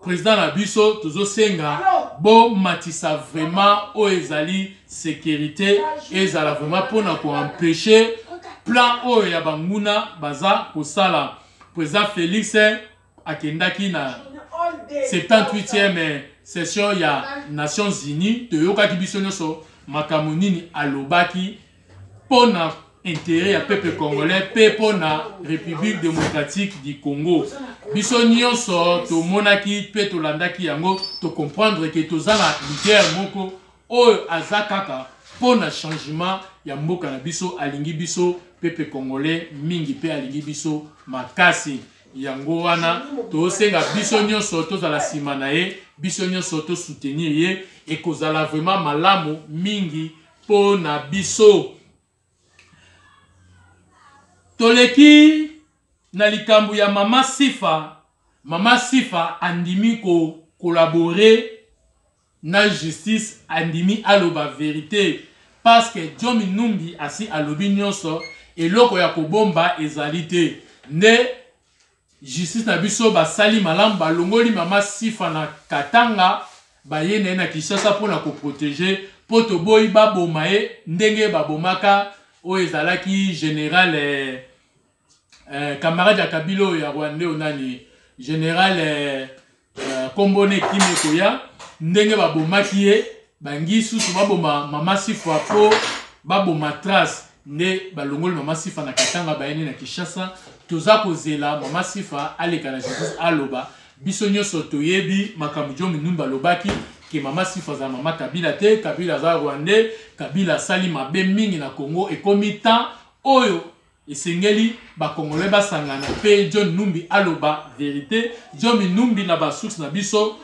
président na biso tozo senga bo matisa vraiment o ezali sécurité ezala vraiment pona ko empêcher plan o ya banguna baza kosala président Félix akendaki na 78e session ya Nations Unies toyokaki biso nyonso makambo nini alobaki pona intérêt ya peuple congolais pe pona République démocratique du Congo biso nyonso tomonaki pe tolandaki yango to comprendre que tozala leader moko oyo azakaka pona changement ya mboka na biso alingi biso peuple congolais mingi pe alingi biso makasi yango wana tosenga biso nyonso tozala sima na ye biso nyonso to soutenir ye ekozala vraiment malamu mingi pona biso toleki na likambo ya mama Sifa andimi collaborer na justice andimi aloba vérité parce que Diomi Numbi asi alobi nyonso eloko ya kobomba ezalité ne justice na biso basali malamu balongoli mama Sifa na Katanga bayene na Kinshasa pona ko protéger poto boy baboma ye ndenge babomaka o ezalaki général camarade ya Kabilo ya Rwanda onani général Kombone Kimekoya ndenge babomaki ye bangi susu baboma mama Sifa po baboma trace ne balongoli mama Sifa na Katanga bayene na Kinshasa toza kozela mama Sifa aleka na justice aloba biso nyonso toyebi makambo Diomi Numbi alobaki ke mama Sifa za mama Kabila te, Kabila za Rwanda, Kabila sali mabe mingi na Congo ekomi temps oyo esengeli ba Congolais basangana pe Diomi Numbi aloba vérité. Diomi Numbi na ba source na biso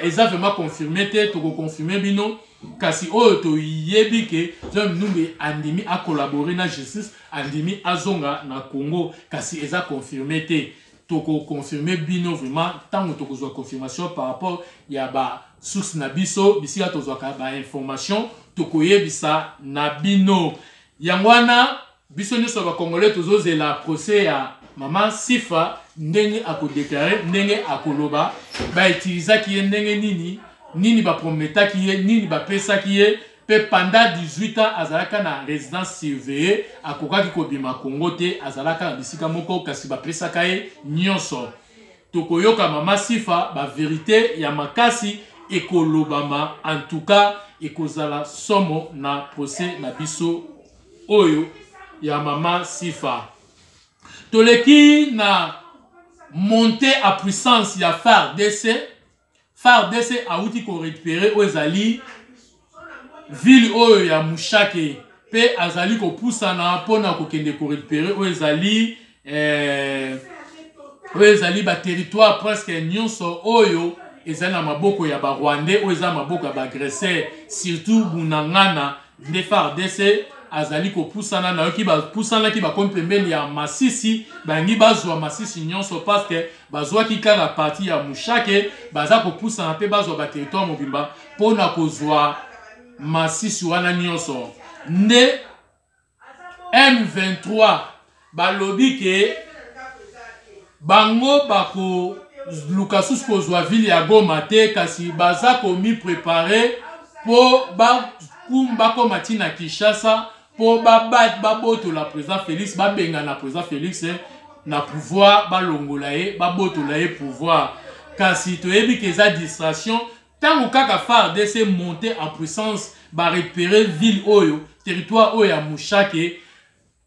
eza vraiment confirmé te, toko confirmer bino kasi oyo to yebi ke Diomi Numbi andimi a collaborer na justice, andimi azonga na Congo kasi eza confirmé te. Toko confirmer bino vraiment tant toko zo confirmation par rapport ya ba source na biso bisi ya tozo ka ba information toko yebisa na bino yangwana biso nyonso ba Congolais tozo zela procès ya mama Sifa ndenge akodéclarer ndenge akoloba ba utilisaki ye ndenge nini ba prometaki ye nini ba pesaki ye pe pendant 18 ans azalaka na résidence surveillée akokaki kobima Congo te azalaka na bisika moko kasi ba pesaka ye nyonso tokoyoka mama Sifa ba vérité ya makasi ekolobama en tout cas ekozala somo na procès na biso oyo ya mama Sifa toleki na montée à puissance ya FARDC auti ko récupérer ezali ville oyo ya Mushake pe azali ko pusana pona ko kende ko récupérer ezali ba territoire presque nyonso oyo ezali na maboko ya ba Rwandais oyo ezali maboko ya ba agresseur surtout Bunangana de FARDC azali ko pusana na yoki ba pusana ki ba kompembeni ya Masisi bangi bazwa Masisi nyonso parce que bazwa ki kala partie ya Mushake baza ko pusana pe bazwa ba territoire mobimba pona kozwa Masisi wana nyonso nde M23 balobi ke bango bako Lukasus kozwa ville ya Goma te kasi baza komi préparer po ba kumba ko matina Kinshasa po baboto la président Félix babenga na président Félix na pouvoir balongola ye baboto la ye pouvoir kasi toyebi ke za distraction tant kaka FARDC monter en puissance ba récupérer ville oyo territoire oyo ya Mushake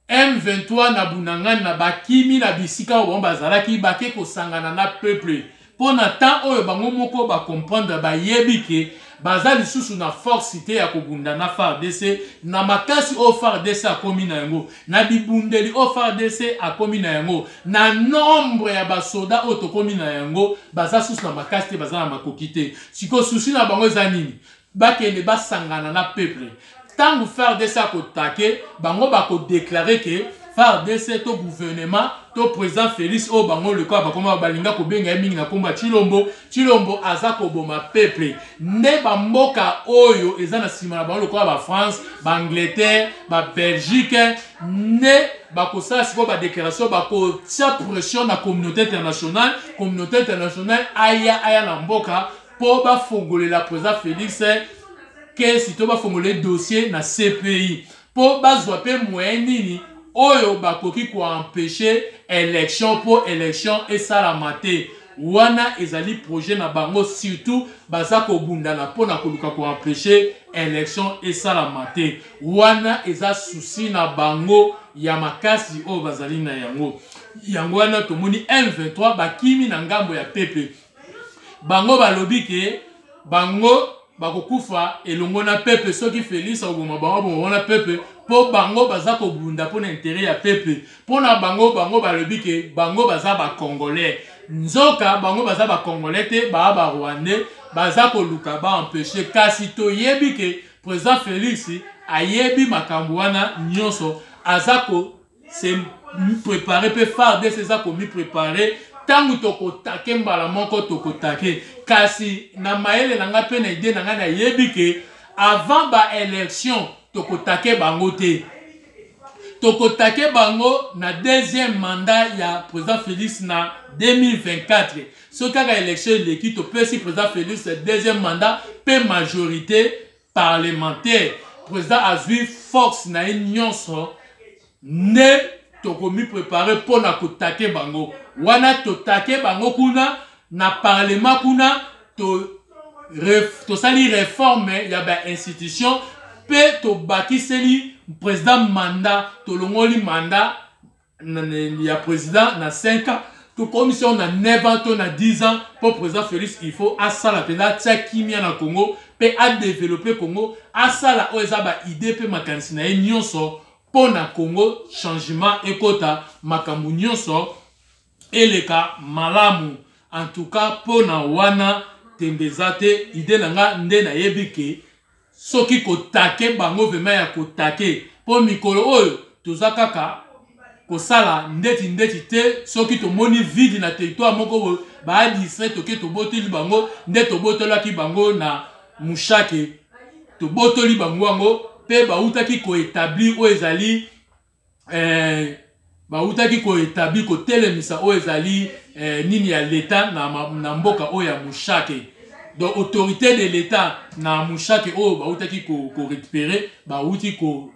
M23 na Bunangana na bakimi na bisika oyo bazalaki bake kosangana na peuple pona temps oyo bango moko ba comprendre ba yebike baza lisusu na force te ya kobunda na FARDC na makasi o FARDC akomi na yango na bibundeli o FARDC akomi na yango na nombre ya basoda o tokomi na yango baza susu na makasi te baza na makoki te siko susi na bango eza nini bakende basangana na peuple tangu FARDC akotake bango bako déclarer que FARDC to gouvernement to président Félix o bango le quoi bakoma balinga ko benga mingi na komba Chilombo azako boma peuple nde bamboka oyo eza na sima na bango le quoi ba France ba Angleterre ba Belgique ne bakosala siko ba déclaration bako tia pression na communauté internationale aya na mboka po ba fongolela président Félix que si to ba fongoler dossier na CPI po bazwa pe moyen nini oyo bakoki ko empêcher élection pour élection et salama te wana ezali projet na bango surtout bazako bundana pona koluka ko empêcher élection et salama te wana eza souci na bango ya makasi oyo bazali na yango wana tomoni M23 bakimi na ngambo ya pepe bango balobi ke bango bakokufa elongo na pepe soki Félix oboma bango na pepe po bango baza ko bunda pona intérêt ya pepe pona bango balobi ke bango baza ba Congolais nzoka bango baza ba Congolais te ba Rwandais baza ko luka ba empêcher kasi to yebi ke président Félix ayebi makambo wana nyonso azako se préparer pe FARDC eza ko mi préparer tangu tokotake mbala moko tokotake kasi na maele nanga pe na idée nanga na yebi ke avant ba élection tokotake bango te. Tokotake bango na deuxième mandat ya président Félix na 2024. Ce kaka élection l'équipe to peut si président Félix deuxième mandat pe majorité parlementaire. Président azui force na nyonso ne tokomi préparé pour na kotake bango. Wana totake bango kuna na parlement kuna to sali réforme ya ba institution pe to bakiseli président mandat to longoli mandat ya président na 5 ans to commission na 9 ans to na 10 ans pour président Félix il faut asala pena tia kimia na Congo pe a développer Congo asala oza ba idée pe makanisi na nyonso pour na Congo changement ekota makambu nyonso eleka malamu en tout cas pour na wana tembezate idée nanga nde na yebike soki kotake bango vema ya kotake po mikolo oyo tozakaka kosala ndeti te soki tomoni vide na territoire moko ba distrait toke toboteli bango nde tobotelaki bango na mushake tobotoli bango wango pe bautaki ko établir o ezali bautaki ko établir ko telemisa o ezali nini ya l'état na mboka o ya mushake. Donc autorité de l'état na mushake o bautaki ko récupérer bauti ko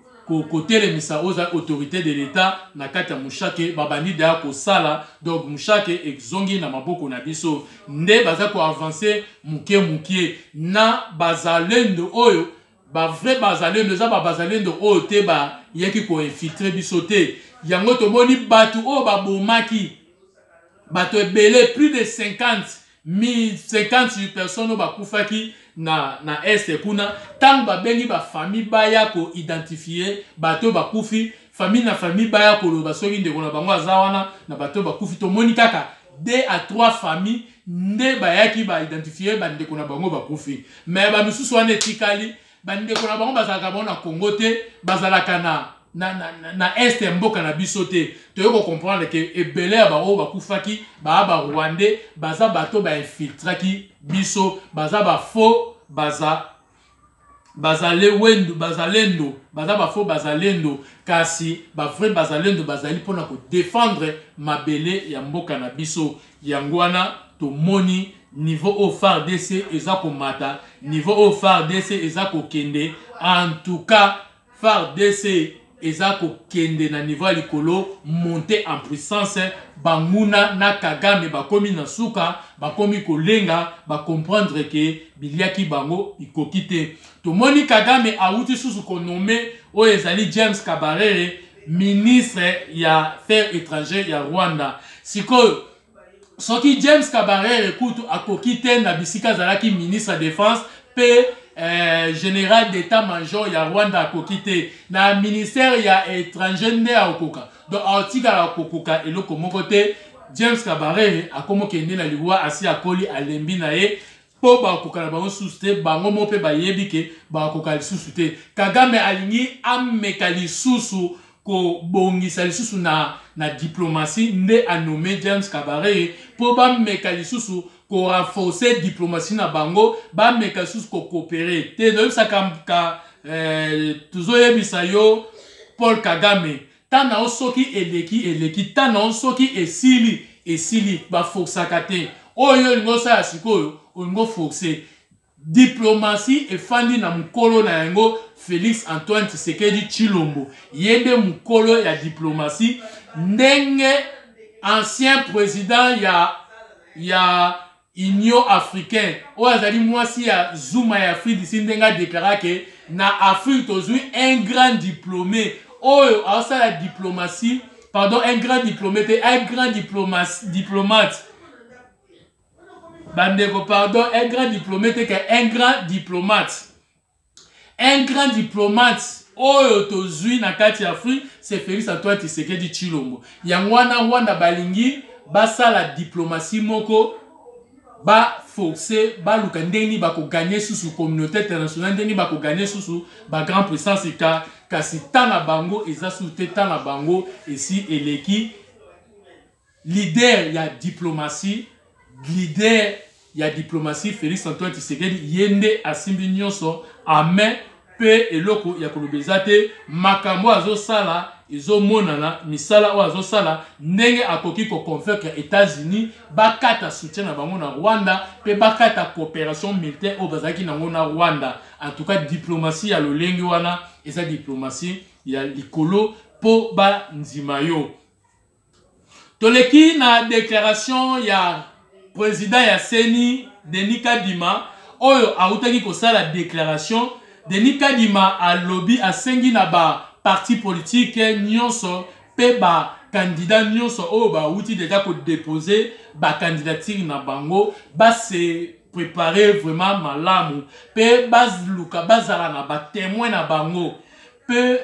telemisa o autorité de l'état na kati ya mushake babandi da ko sala donc mushake exongi na maboko na biso nde baza ko avancer mukie na bazalendo oyo ba vrai bazalendo za ba bazalendo oyo te ba yeki ko infiltrer biso te yango tomoni batu o ba bomaki bato ebele plus de 50 personnes ba kufaki na este kuna tang ba bengi ba famille baya ko identifier bato ba kufi famille na famille baya ko lo basoki ndeko na bango azawana na bato ba kufi to moni kaka 2 à 3 familles nde bayaki ba identifier ba ndeko na bango ba kufi mais ba misusu wana etikali ba ndeko na bango bazalaka bona Congo te bazalaka na este mboka na biso te toyoko comprendre que ebele ba o ba kufaki ba Rwandais baza bato ba infiltraki biso baza ba faux bazalendo baza ba faux bazalendo kasi ba vrai bazalendo bazali pona ko défendre mabele ya mboka na biso yangwana to moni niveau au FARDC ezako mata niveau au FARDC ezako kende en tout cas FARDC ezako kende na niveau likolo monter en puissance banguna na Kagame bakomi na suka bakomi kolenga ba comprendre que biliaki bango ikokite to moni Kagame auti susu ko nommé o ezali James Kabarebe ministre ya affaires étrangères ya Rwanda siko soki James Kabarebe kutu akokite na bisika zalaki ministre de défense pe général d'état-major ya Rwanda akokite na ministère ya étranger nde akoka donc article akokoka eloko moko te James Kabarebe akomokende na liwa asi akoli alembi na ye po bakoka na bango susu te bango mo pe bayebi ke bakoka lisusu te Kagame alingi ameka lisusu ko bongisa lisusu na diplomatie nde anommé James Kabarebe po bameka lisusu ko renforcer diplomatie na bango ba meka sus ko coopérer te donc ça ka toujours yebisa yo Paul Kagame tana osoki eleki tana osoki esili ba forçaka te oyo ngosa sikoyo ngo forcer diplomatie efandi na mukolo na yango Félix Antoine Tshisekedi Tshilombo yende mukolo ya diplomatie ndenge ancien président ya Union africaine o azali mwasi ya Zuma ya Afrique d'ici ndenga déclara que na Afrique tozui un grand diplômé oyo asa la diplomatie pardon un grand diplomate bandeko pardon un grand diplomate que un grand diplomate oyo tozui na kati ya Afrique c'est Félix Antoine Tshisekedi Tshilombo yangwana Rwanda balingi basala diplomatie moko ba forcer ba luka ndeni ba ko gagner sous communauté internationale ndeni ba ko gagner sous ba grand puissance kasi tana bango eza sous tana bango ici eleki leader ya diplomatie Félix Antoine Tshisekedi yende asimbi nyonso amen pe eloko ya kolobeza te makambo azosala ezomonana misala oyo azosala ndenge akoki koconvaincre États-Unis bakata soutien na bango na Rwanda pe bakata coopération militaire oyo bazalaki nango na Rwanda. En tout cas diplomatie ya lolenge wana eza diplomatie ya likolo po ba nzima yo. Toleki na déclaration ya président ya CENI Denis Kadima oyo autaki kosala déclaration. Denis Kadima alobi asengi na ba parti politique nyonso pe ba candidat nyonso oyo ba uti déjà ko déposer ba candidature na bango ba se préparer vraiment malamu pe baluka bazala na ba témoin na bango pe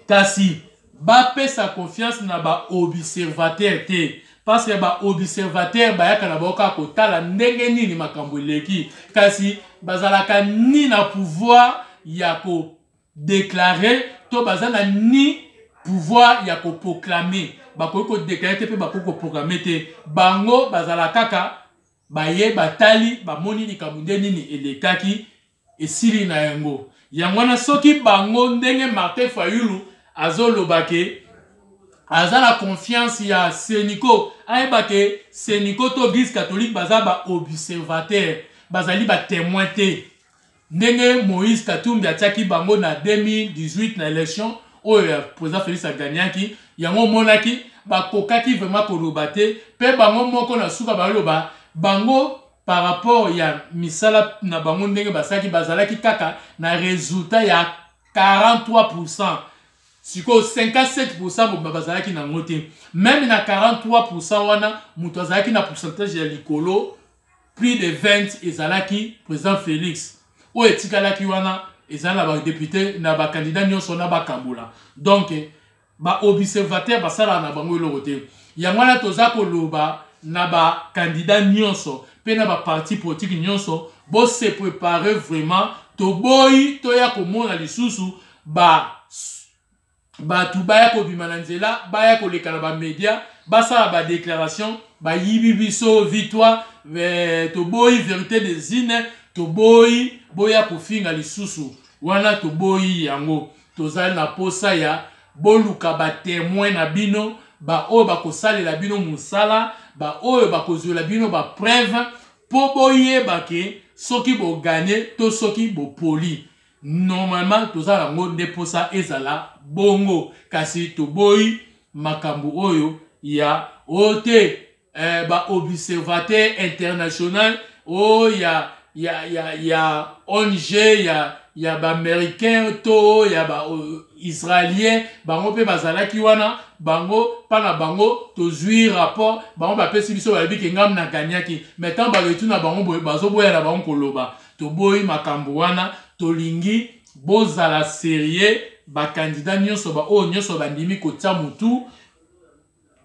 kasi ba pesa confiance na ba observateur te parce que ba observateur ba yaka na boka kotala ndenge nini makambo eleki kasi bazalaka ni na pouvoir ya ko déclarer to bazana ni pouvoir ya ko proclamer ba ko déclarer te pe ba ko proclamer te bango bazala kaka baye batali ba moni likambo nini elekaki esili na yango yangwana soki bango ndenge Martin Fayulu azolobake azala confiance ya Seniko ayebake Seniko to Église catholique baza ba observateur bazali ba témoin te ndenge Moïse Katumbi atiaki bango na 2018 na élection oyo ya président Félix aganyaki yango monaki bakokaki vraiment koloba te pe bango moko na suka baloba bango par rapport ya misala na bango ndenge basaki bazalaki kaka na résultat ya 43%. Siko 57% bazalaki na ngote. Même na 43% wana mutu azalaki na pourcentage ya likolo plus de 20 ezalaki président Félix. O etikalaki wana ezala ba député na ba candidat nyonso na ba kambula. Donc ba observateur basala na bango eloko te. Yangwana toza koloba na ba candidat nyonso pe na ba parti politique nyonso bo se préparer vraiment to boy to ya komona lisusu batu baya kobima na nzela baya koleka na ba media basala ba déclaration ba yibi biso victoire to boy vérité des ines to boy boya kofinga lisusu wana to boy yango tozali na posa ya boluka ba témoin na bino ba oyo bakosalela bino musala ba oyo bakozwela bino ba preuve po boyeba ke soki bo gagner to soki bo poli. Normalement tozala yango nde posa ezala bongo kasi to boy makambo oyo ya ote ba observateur international o ya ONG ya ba américain to ya ba israélien bango pe bazalaki wana bango pana bango tozui rapport bango ba pesi biso ba biki ngam na ganyaki metant ba retuna bango bazo boya na bango koloba to boy makambo wana tolingi bozala sérieux ba candidat nyonso ba o nyonso bandimi kotia mutu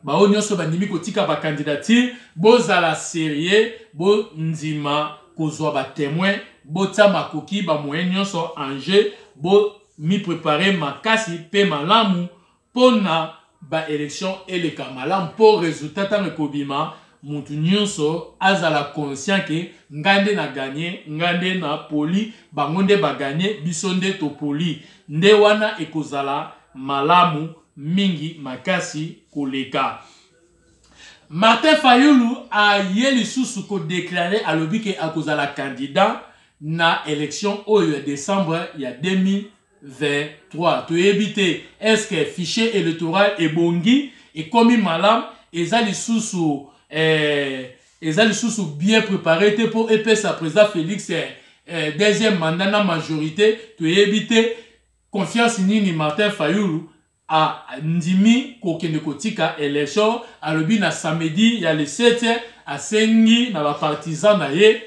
ba o nyonso bandimi kotika ba candidature bozala sérieux bo ndima kozwa ba témoin botia makoki ba moyen nyonso en jeu bo mi préparer makasi pe malamu pona ba élection eleka malamu po résultat tano kobima mutu nyonso azala conscient ke ngande na gagner ngande na poli bangonde ba gagner bisonde to poli nde wana ekozala malamu mingi makasi koleka. Martin Fayulu a yeli susu ko déclaré alobi ke akozala candidat na élection oyo décembre ya 2023 to éviter est-ce que fichier électoral ebongi et komi malam ezali susu bien préparé pour epesa président Félix deuxième mandat na majorité to éviter confiance nini Martin Fayulu a ndimi kokende kotika élection alobi na samedi ya le 7 a sengi na ba partisans na ye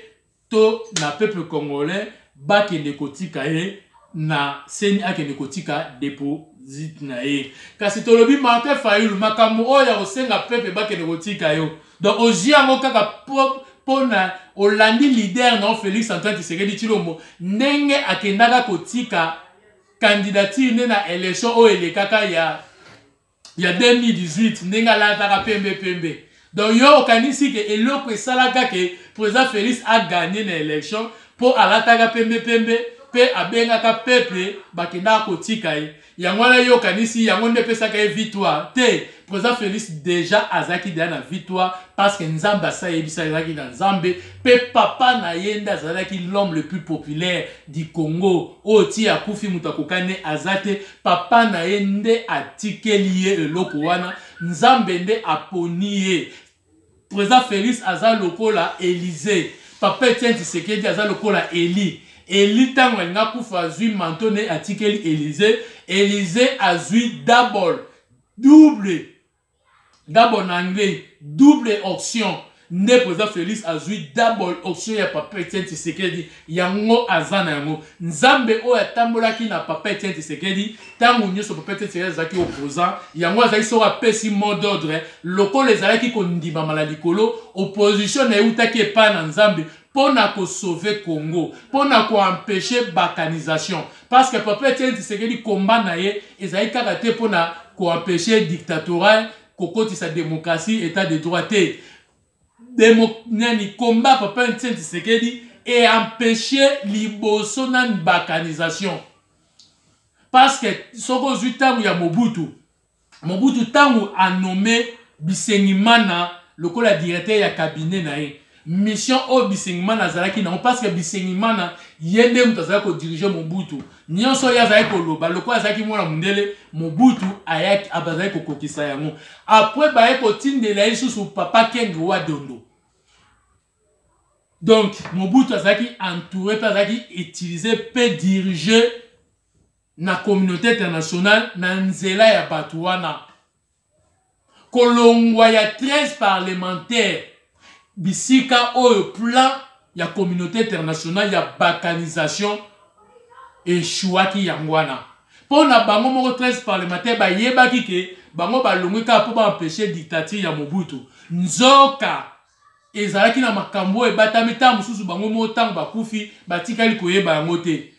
to na peuple congolais bakende kotika ye na seni akende kotika deposit na ye kasi tolobi Martin Fayulu makambo oyo osenga peuple bakende kotika yo donc ojiango kaka pona olandi leader na Félix Antoine Tshisekedi Tshilombo ndenge akendaka kotika candidature ne na élection o elekaka ya 2018 ndenge alataka pembe donc yo okanisi ke eloko esalaka ke président Félix a gagné na élection po alataka pembe pe abengaka peuple bakenda kotika ye yango wana yo kanisi yango nde pesaka ye victoire te président Félix déjà azaki déjà na victoire parce que nzambe asa yebisa azaki na nzambe pe papa na ye nde azalaki l'homme le plus populaire du Congo oti akufi mutu akokane azate papa na ye nde atikeli ye eloko wana nzambe nde aponi ye président Félix aza lokola Élysée papa Etienne Tshisekedi aza lokola Eli tango alinga kufa azwi manto ne atikeli Élysée azwi double en anglais double option ne président Félix azwi double option ya papa Etienne Tshisekedi yango azana yango nzambe oyo atambolaki na papa Etienne Tshisekedi tango nyonso papa Etienne Tshisekedi azalaki opposant yango azalaki soko apesi mot d'ordre lokolo ezalaki kondima mala likolo opposition na eutaki epai na nzambe pona ko sauver Congo pona ko empêcher balkanisation parce que papa Etienne Tshisekedi combat na ye ezalaki kaka te pona ko empêcher dictatorial kokotisa démocratie état de droit te nani combat papa Etienne Tshisekedi et empêcher liboso na balkanisation parce que soko zutangu ya Mobutu tangu a nommé Bisengimana lokola directeur ya cabinet na ye mission o Bisengimana azalaki nango parce que Bisengimana yende mutu azalaki kodiriger Mobutu nyonso ya azalaki koloba lokola azalaki mwana mundele Mobutu ayaki abazalaki kokokisa yango après baye kotindela ye susu papa Kenge wa Dondo donc Mobutu azalaki entouré pe azalaki utilisé pe diriger na communauté internationale na nzela ya bato wana kolongwa ya 13 parlementaires bisika oyo plan ya communauté internationale ya balkanisation échouaki yango wana pona bango moko 13 parlementaires bayebaki ke bango balongwi kaka mpo baempêcher dictature ya Mobutu nzoka ezalaki na makambo ebatami ntango mosusu bango moko ntango bakufi batikali koyeba yango te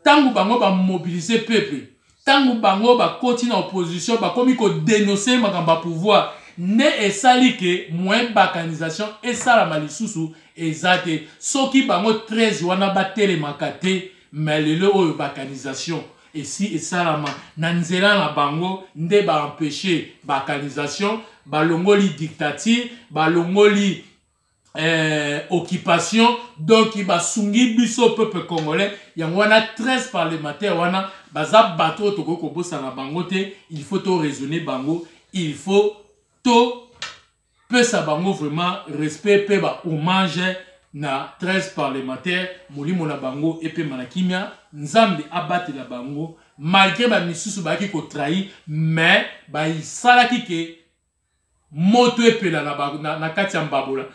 tango bango bamobilize peuple tango bango bakoti na opposition bakomi kodénoncer makambo ya pouvoir ne esali ke moyen balkanisation esalama lisusu eza te soki bango 13 wana batelemaka te me lelo oyo balkanisation esi esalama na nzela na bango nde baempêche balkanisation balongoli dictature balongoli occupation donc basungi biso peuple congolais yango wana 13 parlementaires wana baza bato toko kobosana bango te il faut to raisonner bango il faut to pesa bango vraiment respect pe ba hommage na 13 parlementaires molimo na bango epe manakimia nzambe abatela bango malgré ba misusu baki ko trahi mais ba isalaki ke moto epela na kati ya mbabola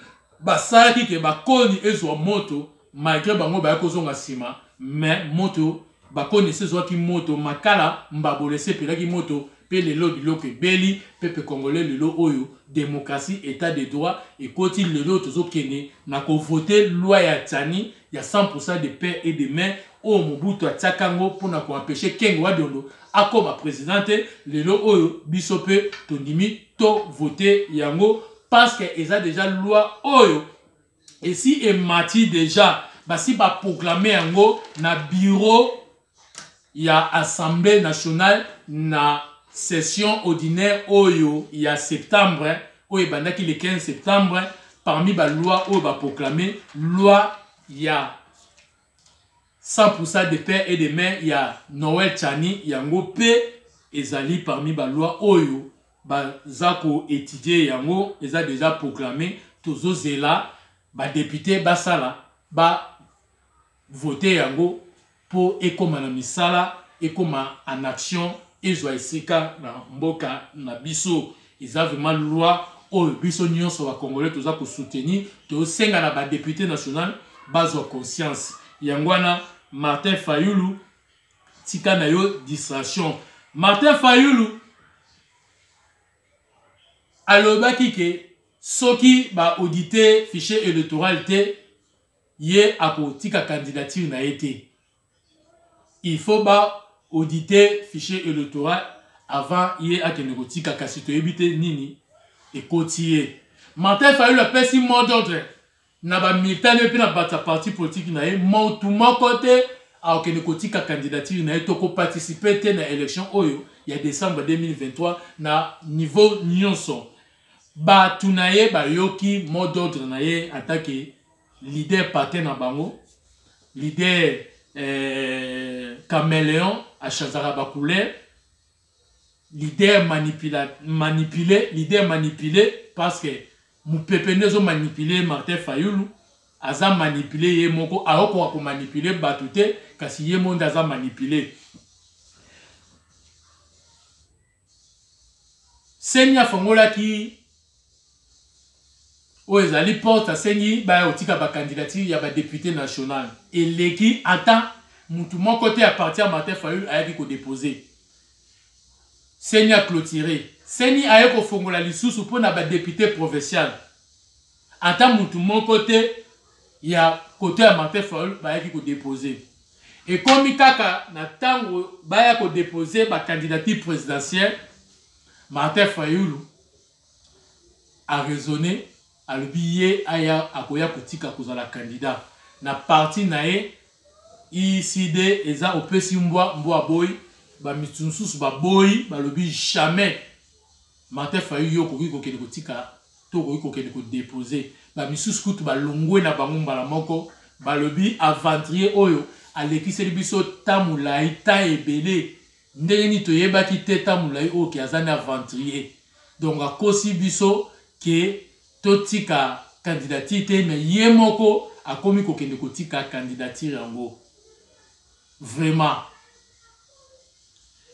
basalaki ke bakoni ezwa moto malgré bango baya kozonga nsima mais moto bakoni ezwaki moto makala mbabola esepelaki moto pe lelo biloko ebeli pepe congolais lelo oyo démocratie état de droit ekoti lelo tozokende na kovote loi ya tani ya 100% de paix et de main oyo Mobutu atiaka yango mpona koempêche Kenge wa Dondo akoma présidente lelo oyo biso pe tondimi to vote yango parce que eza déjà loi oyo et si emati déjà basi ba proclamer yango na bureau ya assemblée nationale na session ordinaire oyo ya septembre oyo bandaki le 15 septembre parmi ba loi oyo ba proclamer loi ya 100% de paix et de main ya Noël Tchani yango pe ezali parmi ba loi oyo baza ko étudier yango eza déjà proclamé tozo zela ba député basala ba voter yango pour ekoma na misala ekoma en action ezwa esika na mboka na biso eza vraiment loi oyo biso nyonso ba congolais toza ko soutenir to senga na ba député national bazwa conscience yango wana Martin Fayulu tika na yo distraction Martin Fayulu alobaki ke soki ba auditer fichier électoral te ye akotika candidature na été il faut ba auditer fichier électoral avant ye akende kotika kasi to ebite nini ekotie Martin Fayulu apesi mot d'ordre na ba militant pe na bata parti politique na ye motu moko te akende kotika candidature na toko participer te na élection oyo ya décembre 2023 na niveau nyonso. Ba tunaye ba yoki mot d'ordre na ye attaqué leader parti na bango, leader caméléon à chanzara ba couleur, leader manipulé parce que mon peuple nezo manipulé Martin Fayulu aza manipulé ye moko aoko ko manipulé batute kasi ye monde aza manipulé. Senya fongola ki o ezali porte sengi ba otika ba candidature ya ba député national et leki ata mutu mon côté à partir à Martin Fayulu ayaki ko déposer. Senya clôturé. Seni ayeko fongola lisusu pour na ba député provincial. Ata mutu mon côté ya côté à Martin Fayulu bayaki ko déposer. Et comme kaka na tango baya ko déposer ba candidature présidentielle, Martin Fayulu a raisonné à le billet aya akoya kotika kozala candidat na parti nae ICD eza opesi mbwa boy ba mitsunsusu ba boy ba lobi jamais Martin Fayulu yo koki kokende kotika to koki kokende ko déposer ba misusu kutu ba longwe na bango mbala moko ba lobi aventurier oyo alekiseli biso tamulai ta ebele ndenge ni toyebaki te tamulai oyo ki azana aventurier donc akosi biso ke totika candidature te mais ye moko akomi kokende kotika candidature yango vraiment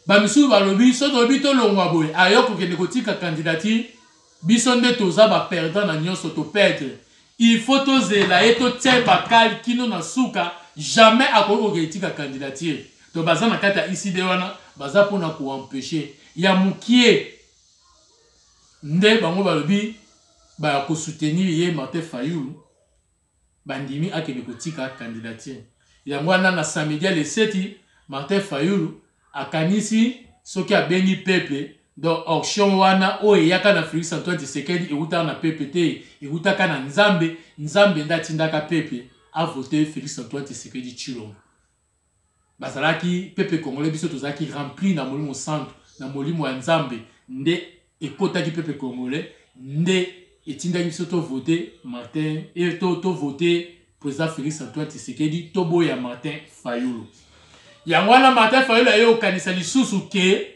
ba misu ba lobi so tobi to longwa boy ayo kokende kotika candidature biso nde toza ba perdant na nyonso to perdre il faut to zela et to tie bakal kino na suka jamais akoki kotika candidature to baza na kata ICD wana baza pona ko empêcher ya mukie nde bango ba lobi ba ko soutenir ye Martin Fayulu bandimi akende kotika candidature yango wana na samedi le 7 Martin Fayulu akanisi soki abengi peuple donc auction wana o yaka na Félix Antoine Tshisekedi euta na PPT euta kana nzambe ndatindaka peuple a voté Félix Antoine Tshisekedi Tshilombo bazalaki peuple congolais biso tozaki rempli na molimo centre na molimo ya nzambe nde ekotaki peuple congolais nde etindaki biso to voter Martin et to voter président Félix Antoine Tshisekedi to boya Martin Fayulu yango wana Martin Fayulu ayo kanisa lisusu ke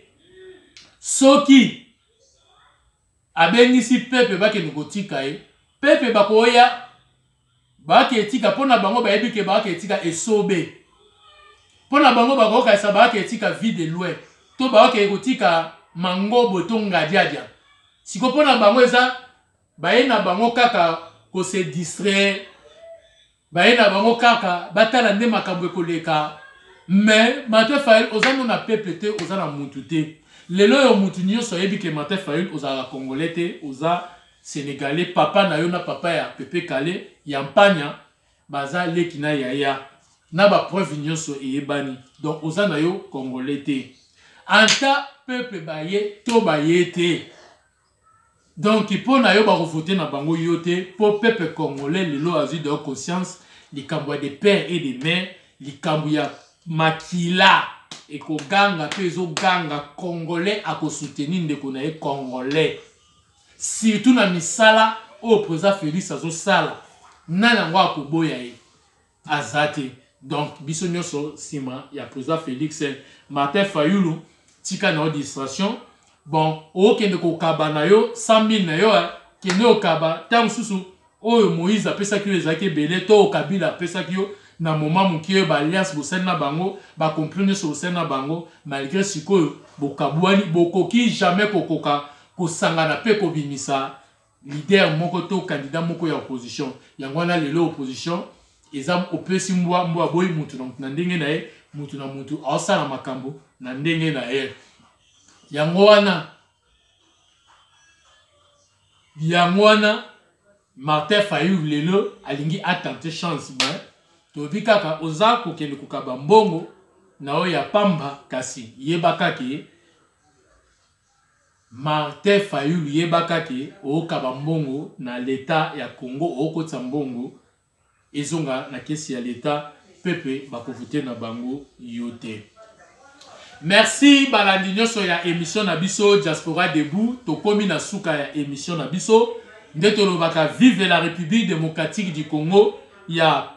soki abengisi pepe bakende kotika ye pepe bakoya baketika pona bango bayebi ke baketika esobe pona bango bakokaisa baketika vide loin to baketika mangobo to ngadiadia siko pona bango eza baye na bango kaka ko se distraire baye na bango kaka batala nde makambo ekoleka mais Martin Fayulu ozano na pepe te ozana mutu te lelo yo mutu nyonso yebi ke Martin Fayulu ozala congolais te oza sénégalais papa na yo na papa ya Pepe Kale ya mpanya baza leki na yaya na ba preuve nyonso eyebani donc ozana yo congolais te anta peuple baye to baye te donc pour na yo ba voter na bango yo te pour peuple congolais lelo azu de conscience likambo des pères et des mères likambo ya makila ekoganga pe ezoganga congolais akosoutenir ndeko na ye congolais surtout na misala au président Félix azosala nana ngo akoboya ye azate donc biso nyonso sima ya président Félix Martin Fayulu tika na distraction bon okende kokaba na yo 100 000 na yo kende okaba tango susu oyo Moïse apesaki yo ezaki belé to Kabila apesaki yo na moment mokie ba alliance bosel na bango ba comprendre sur bosel na bango malgré sikoyo bokabwani bokoki jamais kokoka kosangana pe kobimisa leader moko to candidat moko ya opposition yango na lelo opposition eza opesi mbwa boy mutu na ndenge na ye mutu na mutu asala makambo na ndenge na ye yango wana Martin Fayulu lelo alingi atente chance ba tobi kaka oza kokende kokaba mbongo na oyo ya pamba kasi yebaka ke Martin Fayulu yebaka ke okaba mbongo na leta ya Congo okotsa mbongo ezonga na kesi ya leta pepe bakovote na bango yote. Merci balandi nyonso ya émission na biso Diaspora Debout. Tokomi na suka ya émission na biso. Nde tolobaka vive la République démocratique du Congo. Ya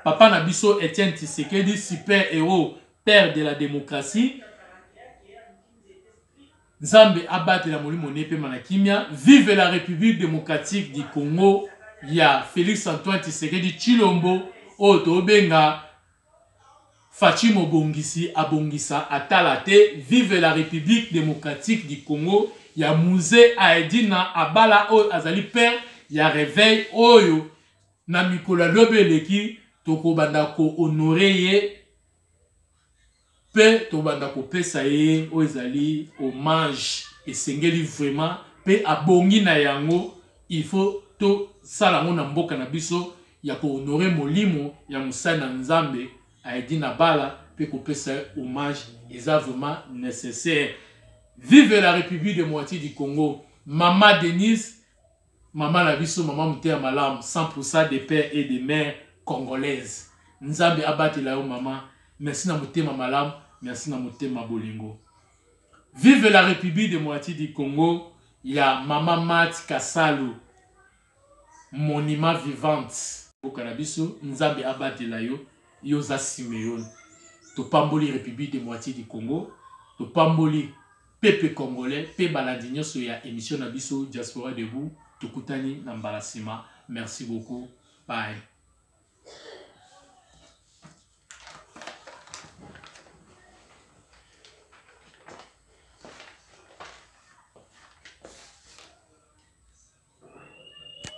papa na biso Etienne Tshisekedi, super héros, père de la démocratie. Nzambe abate la molimo nepe manakimia. Vive la République démocratique du Congo. Ya Félix Antoine Tshisekedi Chilombo. Oto benga Fachimo Bongisi Abongisa Atalate. Vive la République démocratique du Congo. Ya Mouze Aedina Abala O Azali Père. Ya Réveil Oyo. Na Mikola Lobeleki. Toko bandako honoré. Pe to bandako pesa ye o ezali hommage esengeli vraiment pe abongi na yango il faut to sala ngona mboka na biso ya ko honorer molimo ya musana nzambe aidi na bala pe ko pesa hommage eza vraiment nécessaire. Vive la République démocratique du Congo. Maman Denise, maman na biso, maman Moutea Malam, 100% des pères et des mères congolaises. Nzambe abate la yo maman. Merci na Moutea Malam. Merci na Motema Bolingo. Vive la République démocratique du Congo. Il y a Maman Mat Kassalo. Monument vivante. Au Canabiso, Nzambe abate la yo. Yoza Simeon. To pamboli République démocratique du Congo. To pamboli Pepe Congolais. Pe baladinyo so ya émission Nabiso Diaspora Debout. To kutani na mbalasima. Merci beaucoup. Bye.